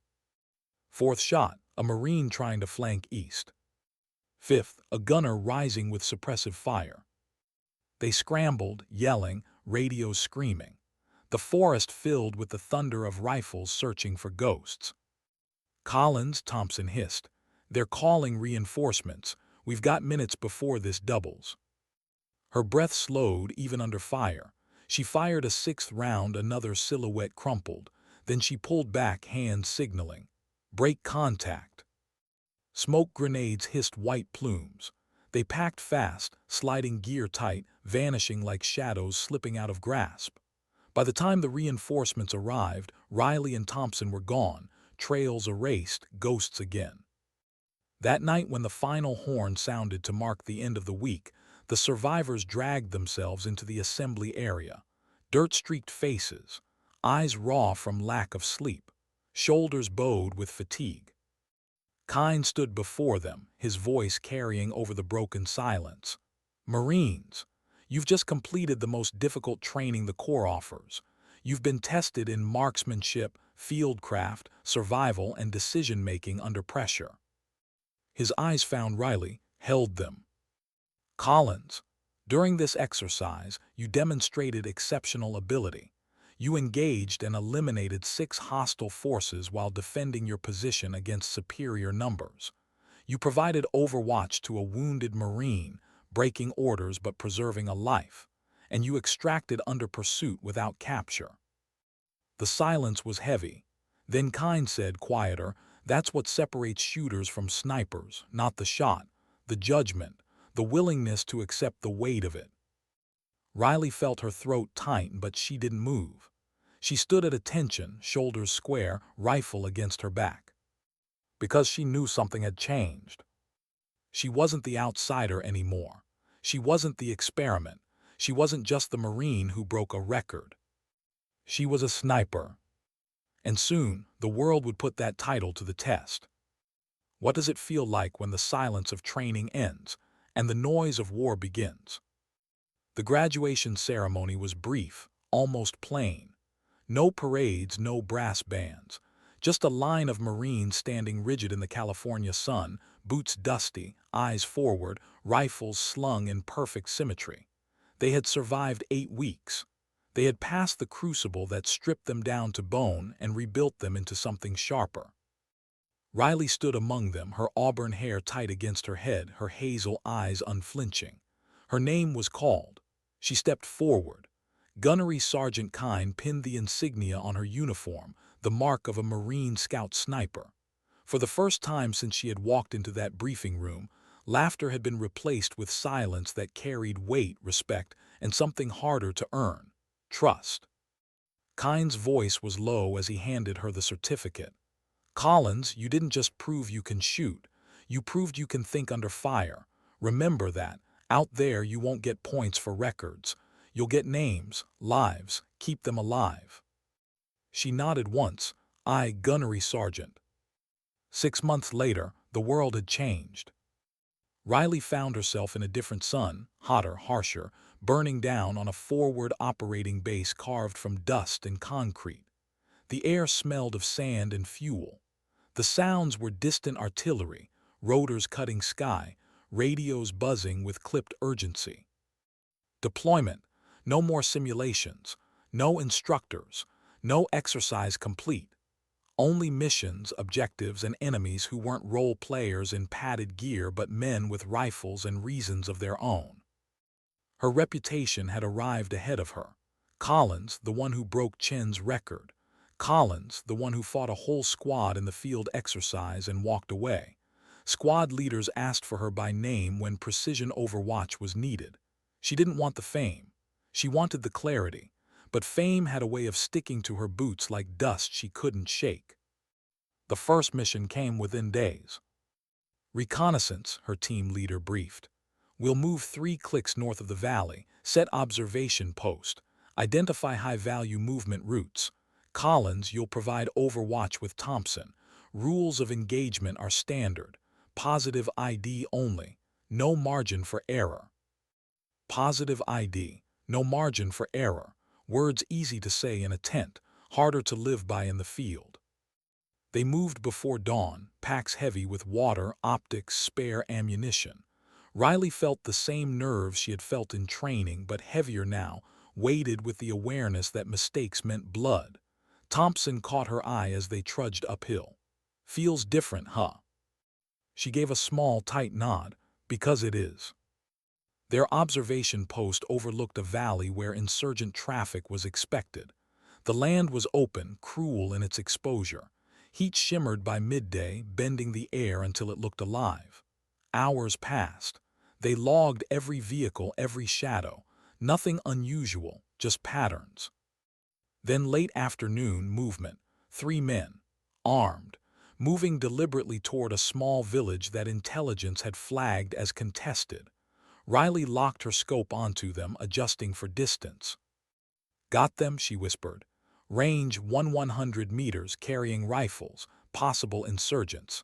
Fourth shot, a Marine trying to flank east. Fifth, a gunner rising with suppressive fire. They scrambled, yelling, radios screaming. The forest filled with the thunder of rifles searching for ghosts. "Collins," Thompson hissed. "They're calling reinforcements. We've got minutes before this doubles." Her breath slowed even under fire. She fired a sixth round, another silhouette crumpled. Then she pulled back, hands signaling. "Break contact." Smoke grenades hissed white plumes. They packed fast, sliding gear tight, vanishing like shadows slipping out of grasp. By the time the reinforcements arrived, Riley and Thompson were gone, trails erased, ghosts again. That night, when the final horn sounded to mark the end of the week, the survivors dragged themselves into the assembly area. Dirt-streaked faces, eyes raw from lack of sleep, shoulders bowed with fatigue. Kine stood before them, his voice carrying over the broken silence. "Marines, you've just completed the most difficult training the Corps offers. You've been tested in marksmanship, fieldcraft, survival, and decision-making under pressure." His eyes found Riley, held them. "Collins, during this exercise, you demonstrated exceptional ability. You engaged and eliminated 6 hostile forces while defending your position against superior numbers. You provided overwatch to a wounded Marine, breaking orders but preserving a life. And you extracted under pursuit without capture." The silence was heavy. Then Kine said, quieter, "That's what separates shooters from snipers, not the shot, the judgment, the willingness to accept the weight of it." Riley felt her throat tighten, but she didn't move. She stood at attention, shoulders square, rifle against her back. Because she knew something had changed. She wasn't the outsider anymore. She wasn't the experiment. She wasn't just the Marine who broke a record. She was a sniper. And soon, the world would put that title to the test. What does it feel like when the silence of training ends and the noise of war begins? The graduation ceremony was brief, almost plain. No parades, no brass bands. Just a line of Marines standing rigid in the California sun, boots dusty, eyes forward, rifles slung in perfect symmetry. They had survived 8 weeks. They had passed the crucible that stripped them down to bone and rebuilt them into something sharper. Riley stood among them, her auburn hair tight against her head, her hazel eyes unflinching. Her name was called. She stepped forward. Gunnery Sergeant Kine pinned the insignia on her uniform, the mark of a Marine Scout sniper. For the first time since she had walked into that briefing room, laughter had been replaced with silence that carried weight, respect, and something harder to earn: trust. Kine's voice was low as he handed her the certificate. "Collins, you didn't just prove you can shoot. You proved you can think under fire. Remember that. Out there you won't get points for records. You'll get names, lives, keep them alive." She nodded once. "Aye, gunnery sergeant." 6 months later, the world had changed. Riley found herself in a different sun, hotter, harsher, burning down on a forward operating base carved from dust and concrete. The air smelled of sand and fuel. The sounds were distant artillery, rotors cutting sky, radios buzzing with clipped urgency. Deployment. No more simulations. No instructors. No exercise complete. Only missions, objectives, and enemies who weren't role players in padded gear but men with rifles and reasons of their own. Her reputation had arrived ahead of her. Collins, the one who broke Chen's record. Collins, the one who fought a whole squad in the field exercise and walked away. Squad leaders asked for her by name when precision overwatch was needed. She didn't want the fame. She wanted the clarity. But fame had a way of sticking to her boots like dust she couldn't shake. The first mission came within days. "Reconnaissance," her team leader briefed. "We'll move 3 clicks north of the valley, set observation post, identify high-value movement routes. Collins, you'll provide overwatch with Thompson. Rules of engagement are standard. Positive ID only. No margin for error." Positive ID. No margin for error. Words easy to say in a tent, harder to live by in the field. They moved before dawn, packs heavy with water, optics, spare ammunition. Riley felt the same nerves she had felt in training, but heavier now, weighted with the awareness that mistakes meant blood. Thompson caught her eye as they trudged uphill. "Feels different, huh?" She gave a small, tight nod. "Because it is." Their observation post overlooked a valley where insurgent traffic was expected. The land was open, cruel in its exposure. Heat shimmered by midday, bending the air until it looked alive. Hours passed. They logged every vehicle, every shadow. Nothing unusual, just patterns. Then late afternoon movement. 3 men, armed, moving deliberately toward a small village that intelligence had flagged as contested. Riley locked her scope onto them, adjusting for distance. "Got them," she whispered. "Range 100 meters, carrying rifles, possible insurgents."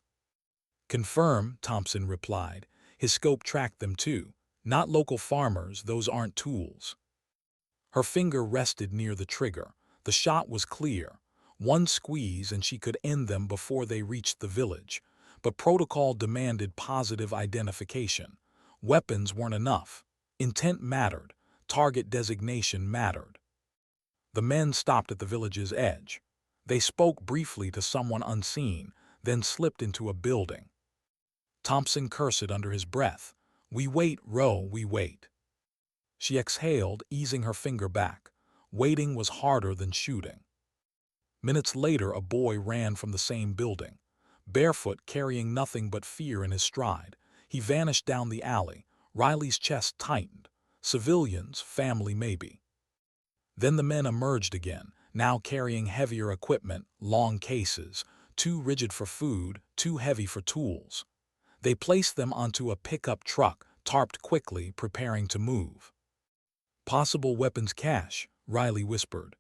"Confirm," Thompson replied. His scope tracked them too. "Not local farmers, those aren't tools." Her finger rested near the trigger. The shot was clear. One squeeze and she could end them before they reached the village. But protocol demanded positive identification. Weapons weren't enough. Intent mattered. Target designation mattered. The men stopped at the village's edge. They spoke briefly to someone unseen, then slipped into a building. Thompson cursed under his breath. "We wait, Ro, we wait." She exhaled, easing her finger back. Waiting was harder than shooting. Minutes later, a boy ran from the same building. Barefoot, carrying nothing but fear in his stride. He vanished down the alley. Riley's chest tightened. Civilians, family maybe. Then the men emerged again, now carrying heavier equipment, long cases, too rigid for food, too heavy for tools. They placed them onto a pickup truck, tarped quickly, preparing to move. "Possible weapons cache," Riley whispered.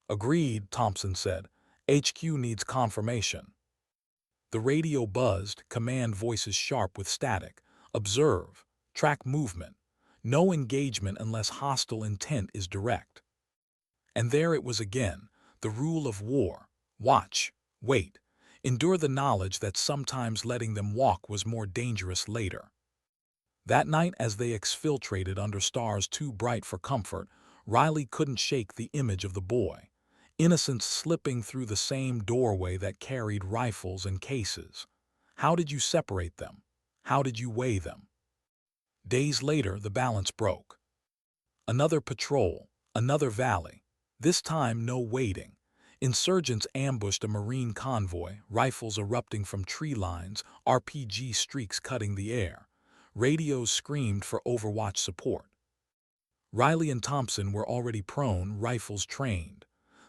"Agreed," Thompson said. "HQ needs confirmation." The radio buzzed, command voices sharp with static. "Observe. Track movement. No engagement unless hostile intent is direct." And there it was again, the rule of war. Watch. Wait. Endure the knowledge that sometimes letting them walk was more dangerous later. That night, as they exfiltrated under stars too bright for comfort, Riley couldn't shake the image of the boy. Innocence slipping through the same doorway that carried rifles and cases. How did you separate them? How did you weigh them? Days later, the balance broke. Another patrol, another valley. This time, no waiting. Insurgents ambushed a marine convoy, rifles erupting from tree lines, RPG streaks cutting the air. Radios screamed for overwatch support. Riley and Thompson were already prone, rifles trained.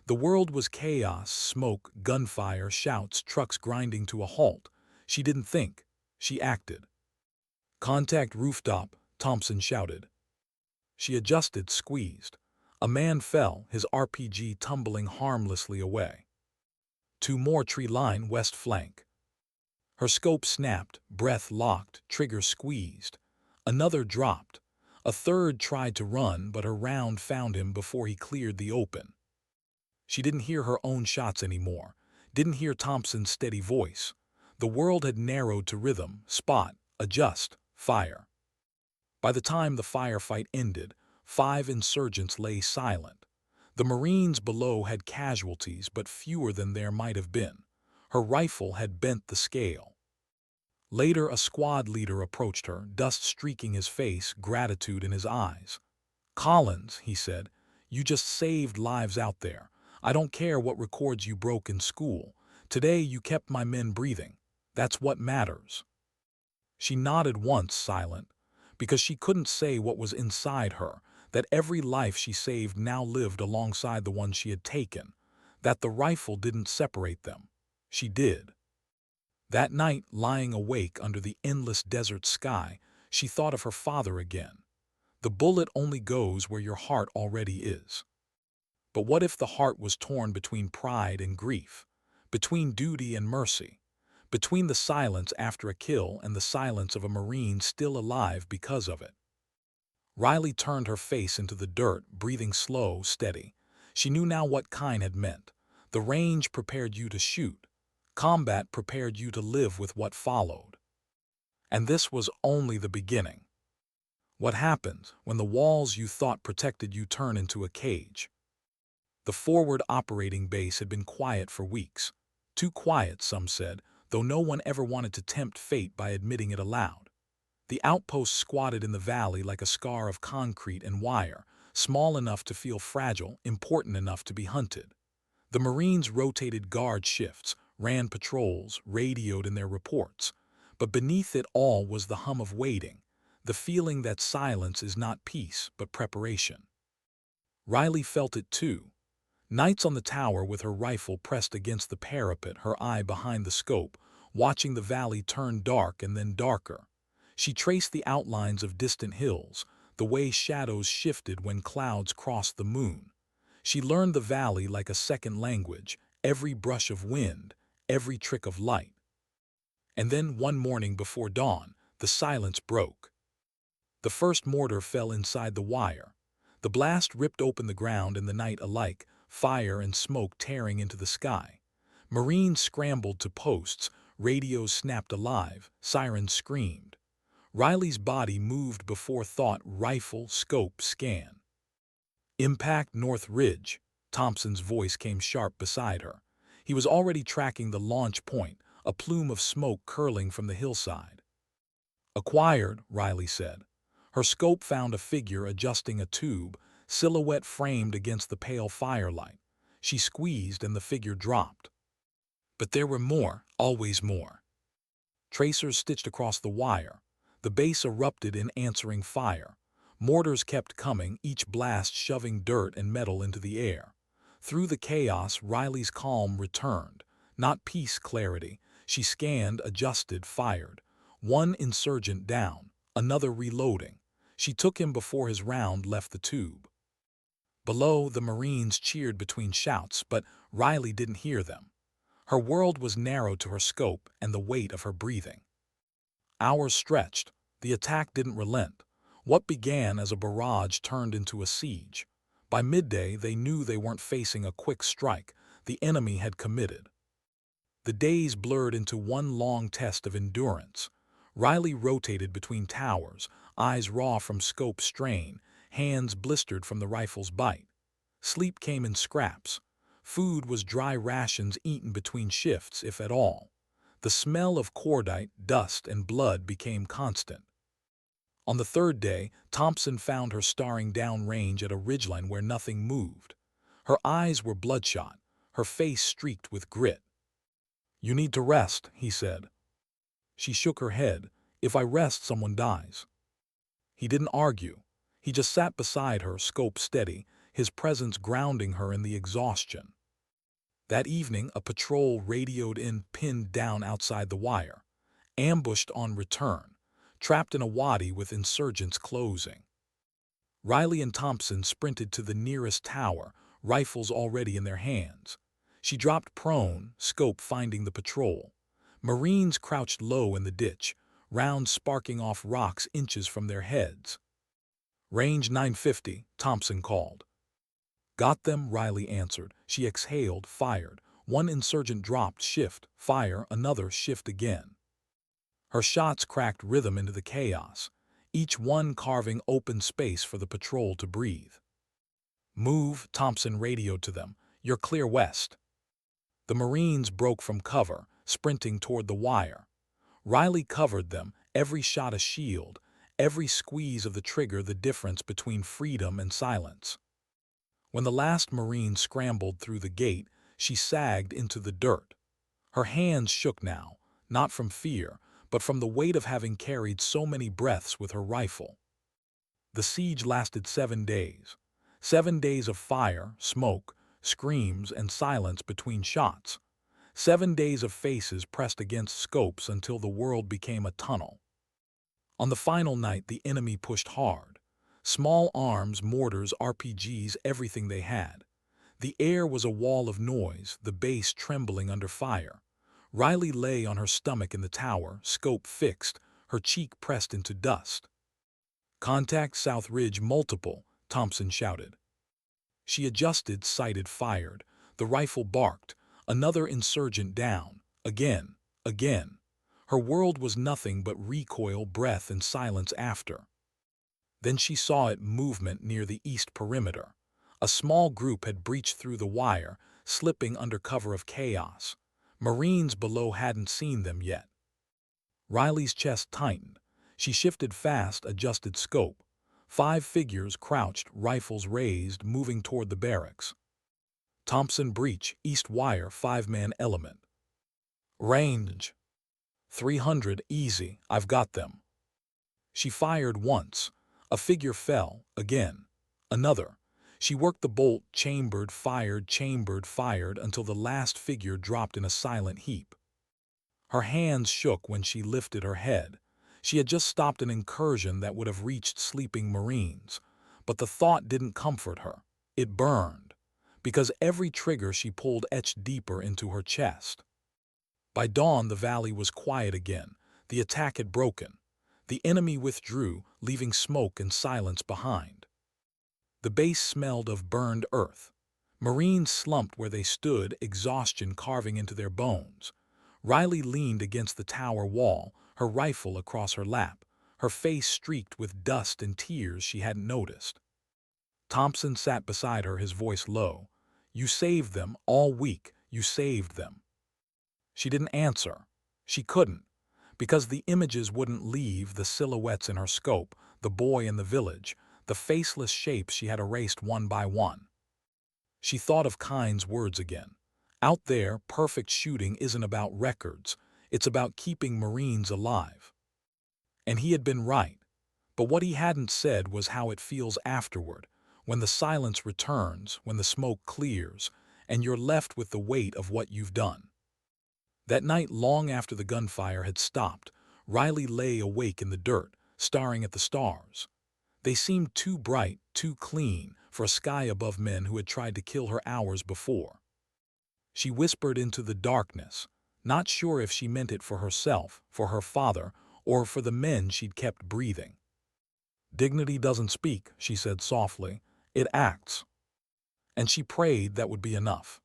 The world was chaos, smoke, gunfire, shouts, trucks grinding to a halt. She didn't think. She acted. "Contact rooftop," Thompson shouted. She adjusted, squeezed. A man fell, his RPG tumbling harmlessly away. Two more, tree line, west flank. Her scope snapped, breath locked, trigger squeezed. Another dropped. A third tried to run, but her round found him before he cleared the open. She didn't hear her own shots anymore, didn't hear Thompson's steady voice. The world had narrowed to rhythm, spot, adjust, fire. By the time the firefight ended, 5 insurgents lay silent. The Marines below had casualties, but fewer than there might have been. Her rifle had bent the scale. Later, a squad leader approached her, dust streaking his face, gratitude in his eyes. "Collins," he said, "you just saved lives out there. I don't care what records you broke in school. Today you kept my men breathing. That's what matters." She nodded once, silent, because she couldn't say what was inside her, that every life she saved now lived alongside the one she had taken, that the rifle didn't separate them. She did. That night, lying awake under the endless desert sky, she thought of her father again. The bullet only goes where your heart already is. But what if the heart was torn between pride and grief, between duty and mercy, between the silence after a kill and the silence of a Marine still alive because of it? Riley turned her face into the dirt, breathing slow, steady. She knew now what kind had meant. The range prepared you to shoot. Combat prepared you to live with what followed. And this was only the beginning. What happens when the walls you thought protected you turn into a cage? The forward operating base had been quiet for weeks. Too quiet, some said, though no one ever wanted to tempt fate by admitting it aloud. The outpost squatted in the valley like a scar of concrete and wire, small enough to feel fragile, important enough to be hunted. The Marines rotated guard shifts, ran patrols, radioed in their reports. But beneath it all was the hum of waiting, the feeling that silence is not peace but preparation. Riley felt it too. Nights on the tower with her rifle pressed against the parapet, her eye behind the scope, watching the valley turn dark and then darker. She traced the outlines of distant hills, the way shadows shifted when clouds crossed the moon. She learned the valley like a second language, every brush of wind, every trick of light. And then one morning before dawn, the silence broke. The first mortar fell inside the wire. The blast ripped open the ground and the night alike, fire and smoke tearing into the sky. Marines scrambled to posts, radios snapped alive, sirens screamed. Riley's body moved before thought, rifle, scope, scan. "Impact North Ridge," Thompson's voice came sharp beside her. He was already tracking the launch point, a plume of smoke curling from the hillside. "Acquired," Riley said. Her scope found a figure adjusting a tube, silhouette framed against the pale firelight. She squeezed and the figure dropped. But there were more, always more. Tracers stitched across the wire. The base erupted in answering fire. Mortars kept coming, each blast shoving dirt and metal into the air. Through the chaos, Riley's calm returned. Not peace, clarity. She scanned, adjusted, fired. One insurgent down, another reloading. She took him before his round left the tube. Below, the Marines cheered between shouts, but Riley didn't hear them. Her world was narrowed to her scope and the weight of her breathing. Hours stretched. The attack didn't relent. What began as a barrage turned into a siege. By midday, they knew they weren't facing a quick strike. The enemy had committed. The days blurred into one long test of endurance. Riley rotated between towers, eyes raw from scope strain, hands blistered from the rifle's bite. Sleep came in scraps. Food was dry rations eaten between shifts, if at all. The smell of cordite, dust, and blood became constant. On the third day, Thompson found her staring downrange at a ridgeline where nothing moved. Her eyes were bloodshot, her face streaked with grit. "You need to rest," he said. She shook her head. "If I rest, someone dies." He didn't argue. He just sat beside her, scope steady, his presence grounding her in the exhaustion. That evening, a patrol radioed in, pinned down outside the wire. ambushed on return, trapped in a wadi with insurgents closing. Riley and Thompson sprinted to the nearest tower, rifles already in their hands. She dropped prone, scope finding the patrol. Marines crouched low in the ditch, rounds sparking off rocks inches from their heads. "Range 950, Thompson called. "Got them," Riley answered. She exhaled, fired. One insurgent dropped, shift, fire, another, shift again. Her shots cracked rhythm into the chaos, each one carving open space for the patrol to breathe. "Move," Thompson radioed to them. "You're clear west." The Marines broke from cover, sprinting toward the wire. Riley covered them, every shot a shield, every squeeze of the trigger the difference between freedom and silence. When the last Marine scrambled through the gate, she sagged into the dirt. Her hands shook now, not from fear, but from the weight of having carried so many breaths with her rifle. The siege lasted 7 days. 7 days of fire, smoke, screams, and silence between shots. 7 days of faces pressed against scopes until the world became a tunnel. On the final night, the enemy pushed hard. Small arms, mortars, RPGs, everything they had. The air was a wall of noise, the base trembling under fire. Riley lay on her stomach in the tower, scope fixed, her cheek pressed into dust. "Contact South Ridge multiple," Thompson shouted. She adjusted, sighted, fired. The rifle barked. Another insurgent down. Again. Again. Her world was nothing but recoil, breath, and silence after. Then she saw it, movement near the east perimeter. A small group had breached through the wire, slipping under cover of chaos. Marines below hadn't seen them yet. Riley's chest tightened. She shifted fast, adjusted scope. 5 figures crouched, rifles raised, moving toward the barracks. Thompson breach, east wire, 5-man element. "Range 300, easy, I've got them." She fired once. A figure fell, again. Another. She worked the bolt, chambered, fired, until the last figure dropped in a silent heap. Her hands shook when she lifted her head. She had just stopped an incursion that would have reached sleeping Marines. But the thought didn't comfort her. It burned, because every trigger she pulled etched deeper into her chest. By dawn, the valley was quiet again. The attack had broken. The enemy withdrew, leaving smoke and silence behind. The base smelled of burned earth. Marines slumped where they stood, exhaustion carving into their bones. Riley leaned against the tower wall, her rifle across her lap, her face streaked with dust and tears she hadn't noticed. Thompson sat beside her, his voice low. "You saved them all week. You saved them." She didn't answer. She couldn't, because the images wouldn't leave, the silhouettes in her scope, the boy in the village, the faceless shapes she had erased one by one. She thought of Kine's words again. Out there, perfect shooting isn't about records. It's about keeping Marines alive. And he had been right. But what he hadn't said was how it feels afterward, when the silence returns, when the smoke clears, and you're left with the weight of what you've done. That night, long after the gunfire had stopped, Riley lay awake in the dirt, staring at the stars. They seemed too bright, too clean, for a sky above men who had tried to kill her hours before. She whispered into the darkness, not sure if she meant it for herself, for her father, or for the men she'd kept breathing. "Dignity doesn't speak," she said softly. "It acts." And she prayed that would be enough.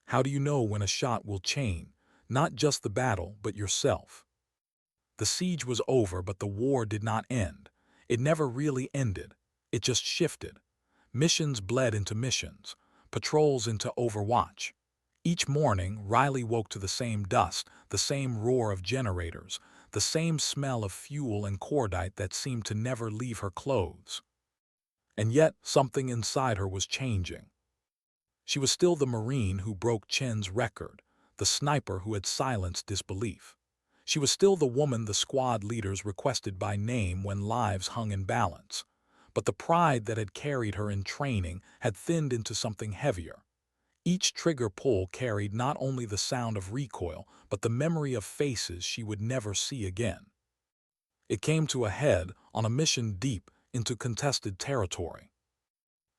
How do you know when a shot will chain, not just the battle, but yourself? The siege was over, but the war did not end. It never really ended. It just shifted. Missions bled into missions, patrols into overwatch. Each morning, Riley woke to the same dust, the same roar of generators, the same smell of fuel and cordite that seemed to never leave her clothes. And yet, something inside her was changing. She was still the Marine who broke Chen's record, the sniper who had silenced disbelief. She was still the woman the squad leaders requested by name when lives hung in balance. But the pride that had carried her in training had thinned into something heavier. Each trigger pull carried not only the sound of recoil, but the memory of faces she would never see again. It came to a head on a mission deep into contested territory.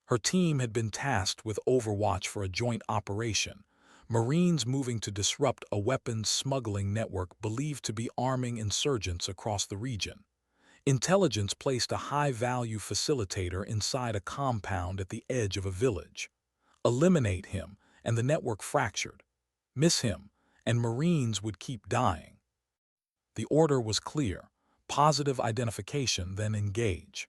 Her team had been tasked with overwatch for a joint operation, Marines moving to disrupt a weapons smuggling network believed to be arming insurgents across the region. Intelligence placed a high-value facilitator inside a compound at the edge of a village. Eliminate him, and the network fractured. Miss him, and Marines would keep dying. The order was clear: positive identification, then engage.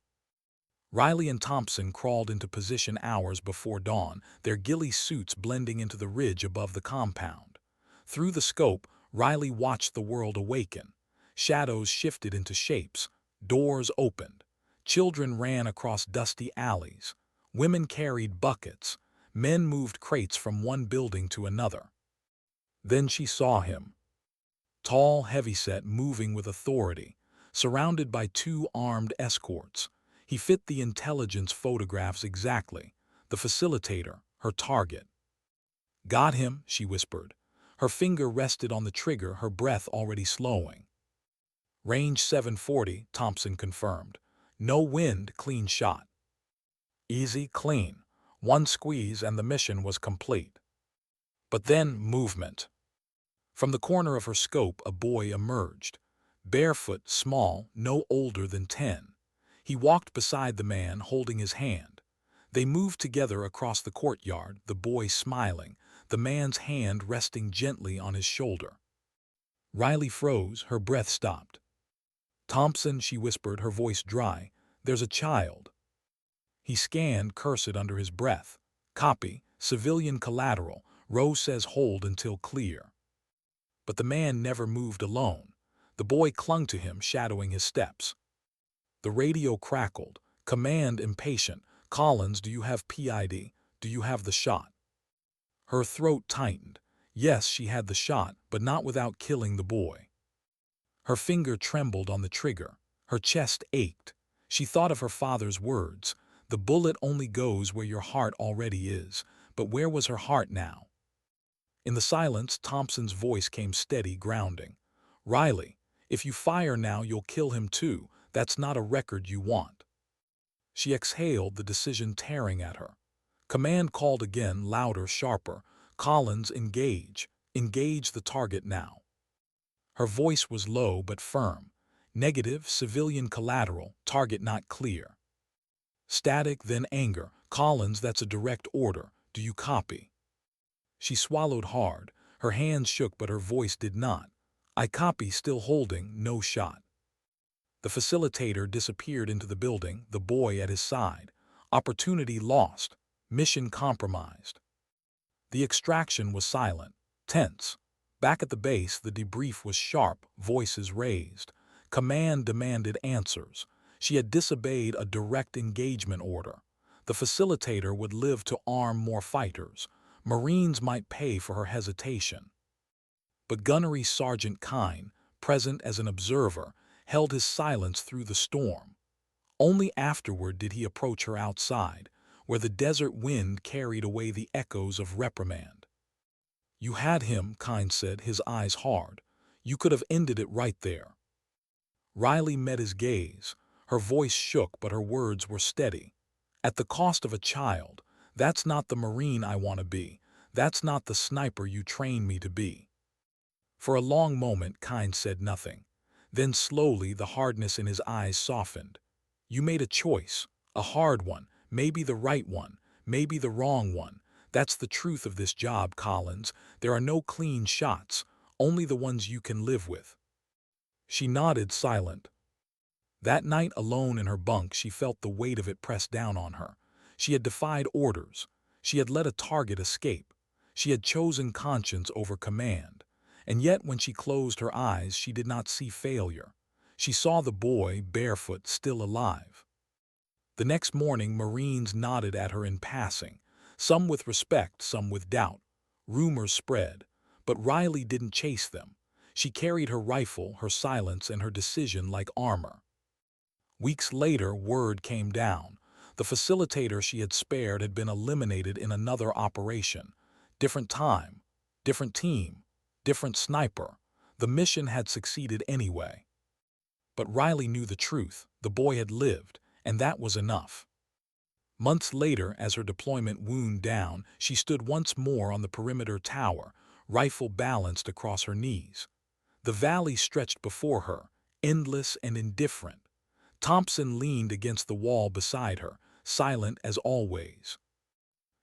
Riley and Thompson crawled into position hours before dawn, their ghillie suits blending into the ridge above the compound. Through the scope, Riley watched the world awaken. Shadows shifted into shapes. Doors opened. Children ran across dusty alleys. Women carried buckets. Men moved crates from one building to another. Then she saw him. Tall, heavyset, moving with authority, surrounded by two armed escorts. He fit the intelligence photographs exactly. The facilitator, her target. "Got him," she whispered. Her finger rested on the trigger, her breath already slowing. "Range 740, Thompson confirmed. "No wind, clean shot." "Easy, clean." One squeeze and the mission was complete. But then movement. From the corner of her scope, a boy emerged. Barefoot, small, no older than 10. He walked beside the man, holding his hand. They moved together across the courtyard, the boy smiling, the man's hand resting gently on his shoulder. Riley froze, her breath stopped. "Thompson," she whispered, her voice dry, "there's a child." He scanned, cursed under his breath. "Copy, civilian collateral, Rowe says hold until clear." But the man never moved alone. The boy clung to him, shadowing his steps. The radio crackled. Command impatient. "Collins, do you have PID? Do you have the shot?" Her throat tightened. Yes, she had the shot, but not without killing the boy. Her finger trembled on the trigger. Her chest ached. She thought of her father's words. "The bullet only goes where your heart already is." But where was her heart now? In the silence, Thompson's voice came steady, grounding. "Riley, if you fire now, you'll kill him too. That's not a record you want." She exhaled, the decision tearing at her. Command called again, louder, sharper. "Collins, engage. Engage the target now." Her voice was low but firm. "Negative, civilian collateral, target not clear." Static, then anger. "Collins, that's a direct order. Do you copy?" She swallowed hard. Her hands shook, but her voice did not. "I copy," still holding, no shot. The facilitator disappeared into the building, the boy at his side. Opportunity lost. Mission compromised. The extraction was silent, tense. Back at the base, the debrief was sharp, voices raised. Command demanded answers. She had disobeyed a direct engagement order. The facilitator would live to arm more fighters. Marines might pay for her hesitation. But Gunnery Sergeant Kine, present as an observer, held his silence through the storm. Only afterward did he approach her outside, where the desert wind carried away the echoes of reprimand. "You had him," Kine said, his eyes hard. "You could have ended it right there." Riley met his gaze. Her voice shook, but her words were steady. "At the cost of a child. That's not the Marine I want to be. That's not the sniper you trained me to be." For a long moment, Kine said nothing. Then slowly the hardness in his eyes softened. "You made a choice, a hard one, maybe the right one, maybe the wrong one. That's the truth of this job, Collins. There are no clean shots, only the ones you can live with." She nodded, silent. That night, alone in her bunk, she felt the weight of it press down on her. She had defied orders. She had let a target escape. She had chosen conscience over command. And yet, when she closed her eyes, she did not see failure. She saw the boy, barefoot, still alive. The next morning, Marines nodded at her in passing, some with respect, some with doubt. Rumors spread, but Riley didn't chase them. She carried her rifle, her silence, and her decision like armor. Weeks later, word came down. The facilitator she had spared had been eliminated in another operation. Different time, different team, different sniper. The mission had succeeded anyway. But Riley knew the truth. The boy had lived, and that was enough. Months later, as her deployment wound down, she stood once more on the perimeter tower, rifle balanced across her knees. The valley stretched before her, endless and indifferent. Thompson leaned against the wall beside her, silent as always.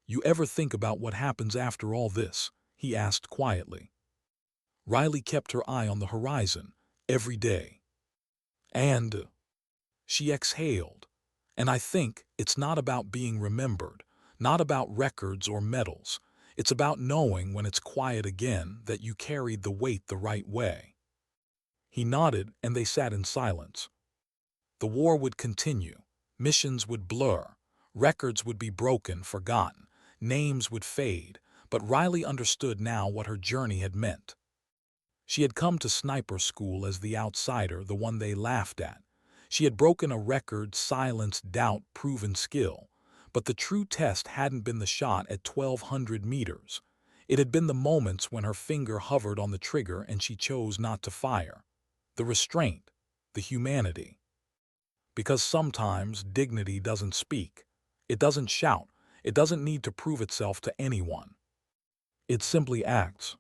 "You ever think about what happens after all this?" he asked quietly. Riley kept her eye on the horizon, every day. And she exhaled. "And I think it's not about being remembered, not about records or medals. It's about knowing when it's quiet again that you carried the weight the right way." He nodded, and they sat in silence. The war would continue. Missions would blur. Records would be broken, forgotten. Names would fade. But Riley understood now what her journey had meant. She had come to sniper school as the outsider, the one they laughed at. She had broken a record, silenced doubt, proven skill. But the true test hadn't been the shot at 1,200 meters. It had been the moments when her finger hovered on the trigger and she chose not to fire. The restraint, the humanity. Because sometimes dignity doesn't speak. It doesn't shout. It doesn't need to prove itself to anyone. It simply acts.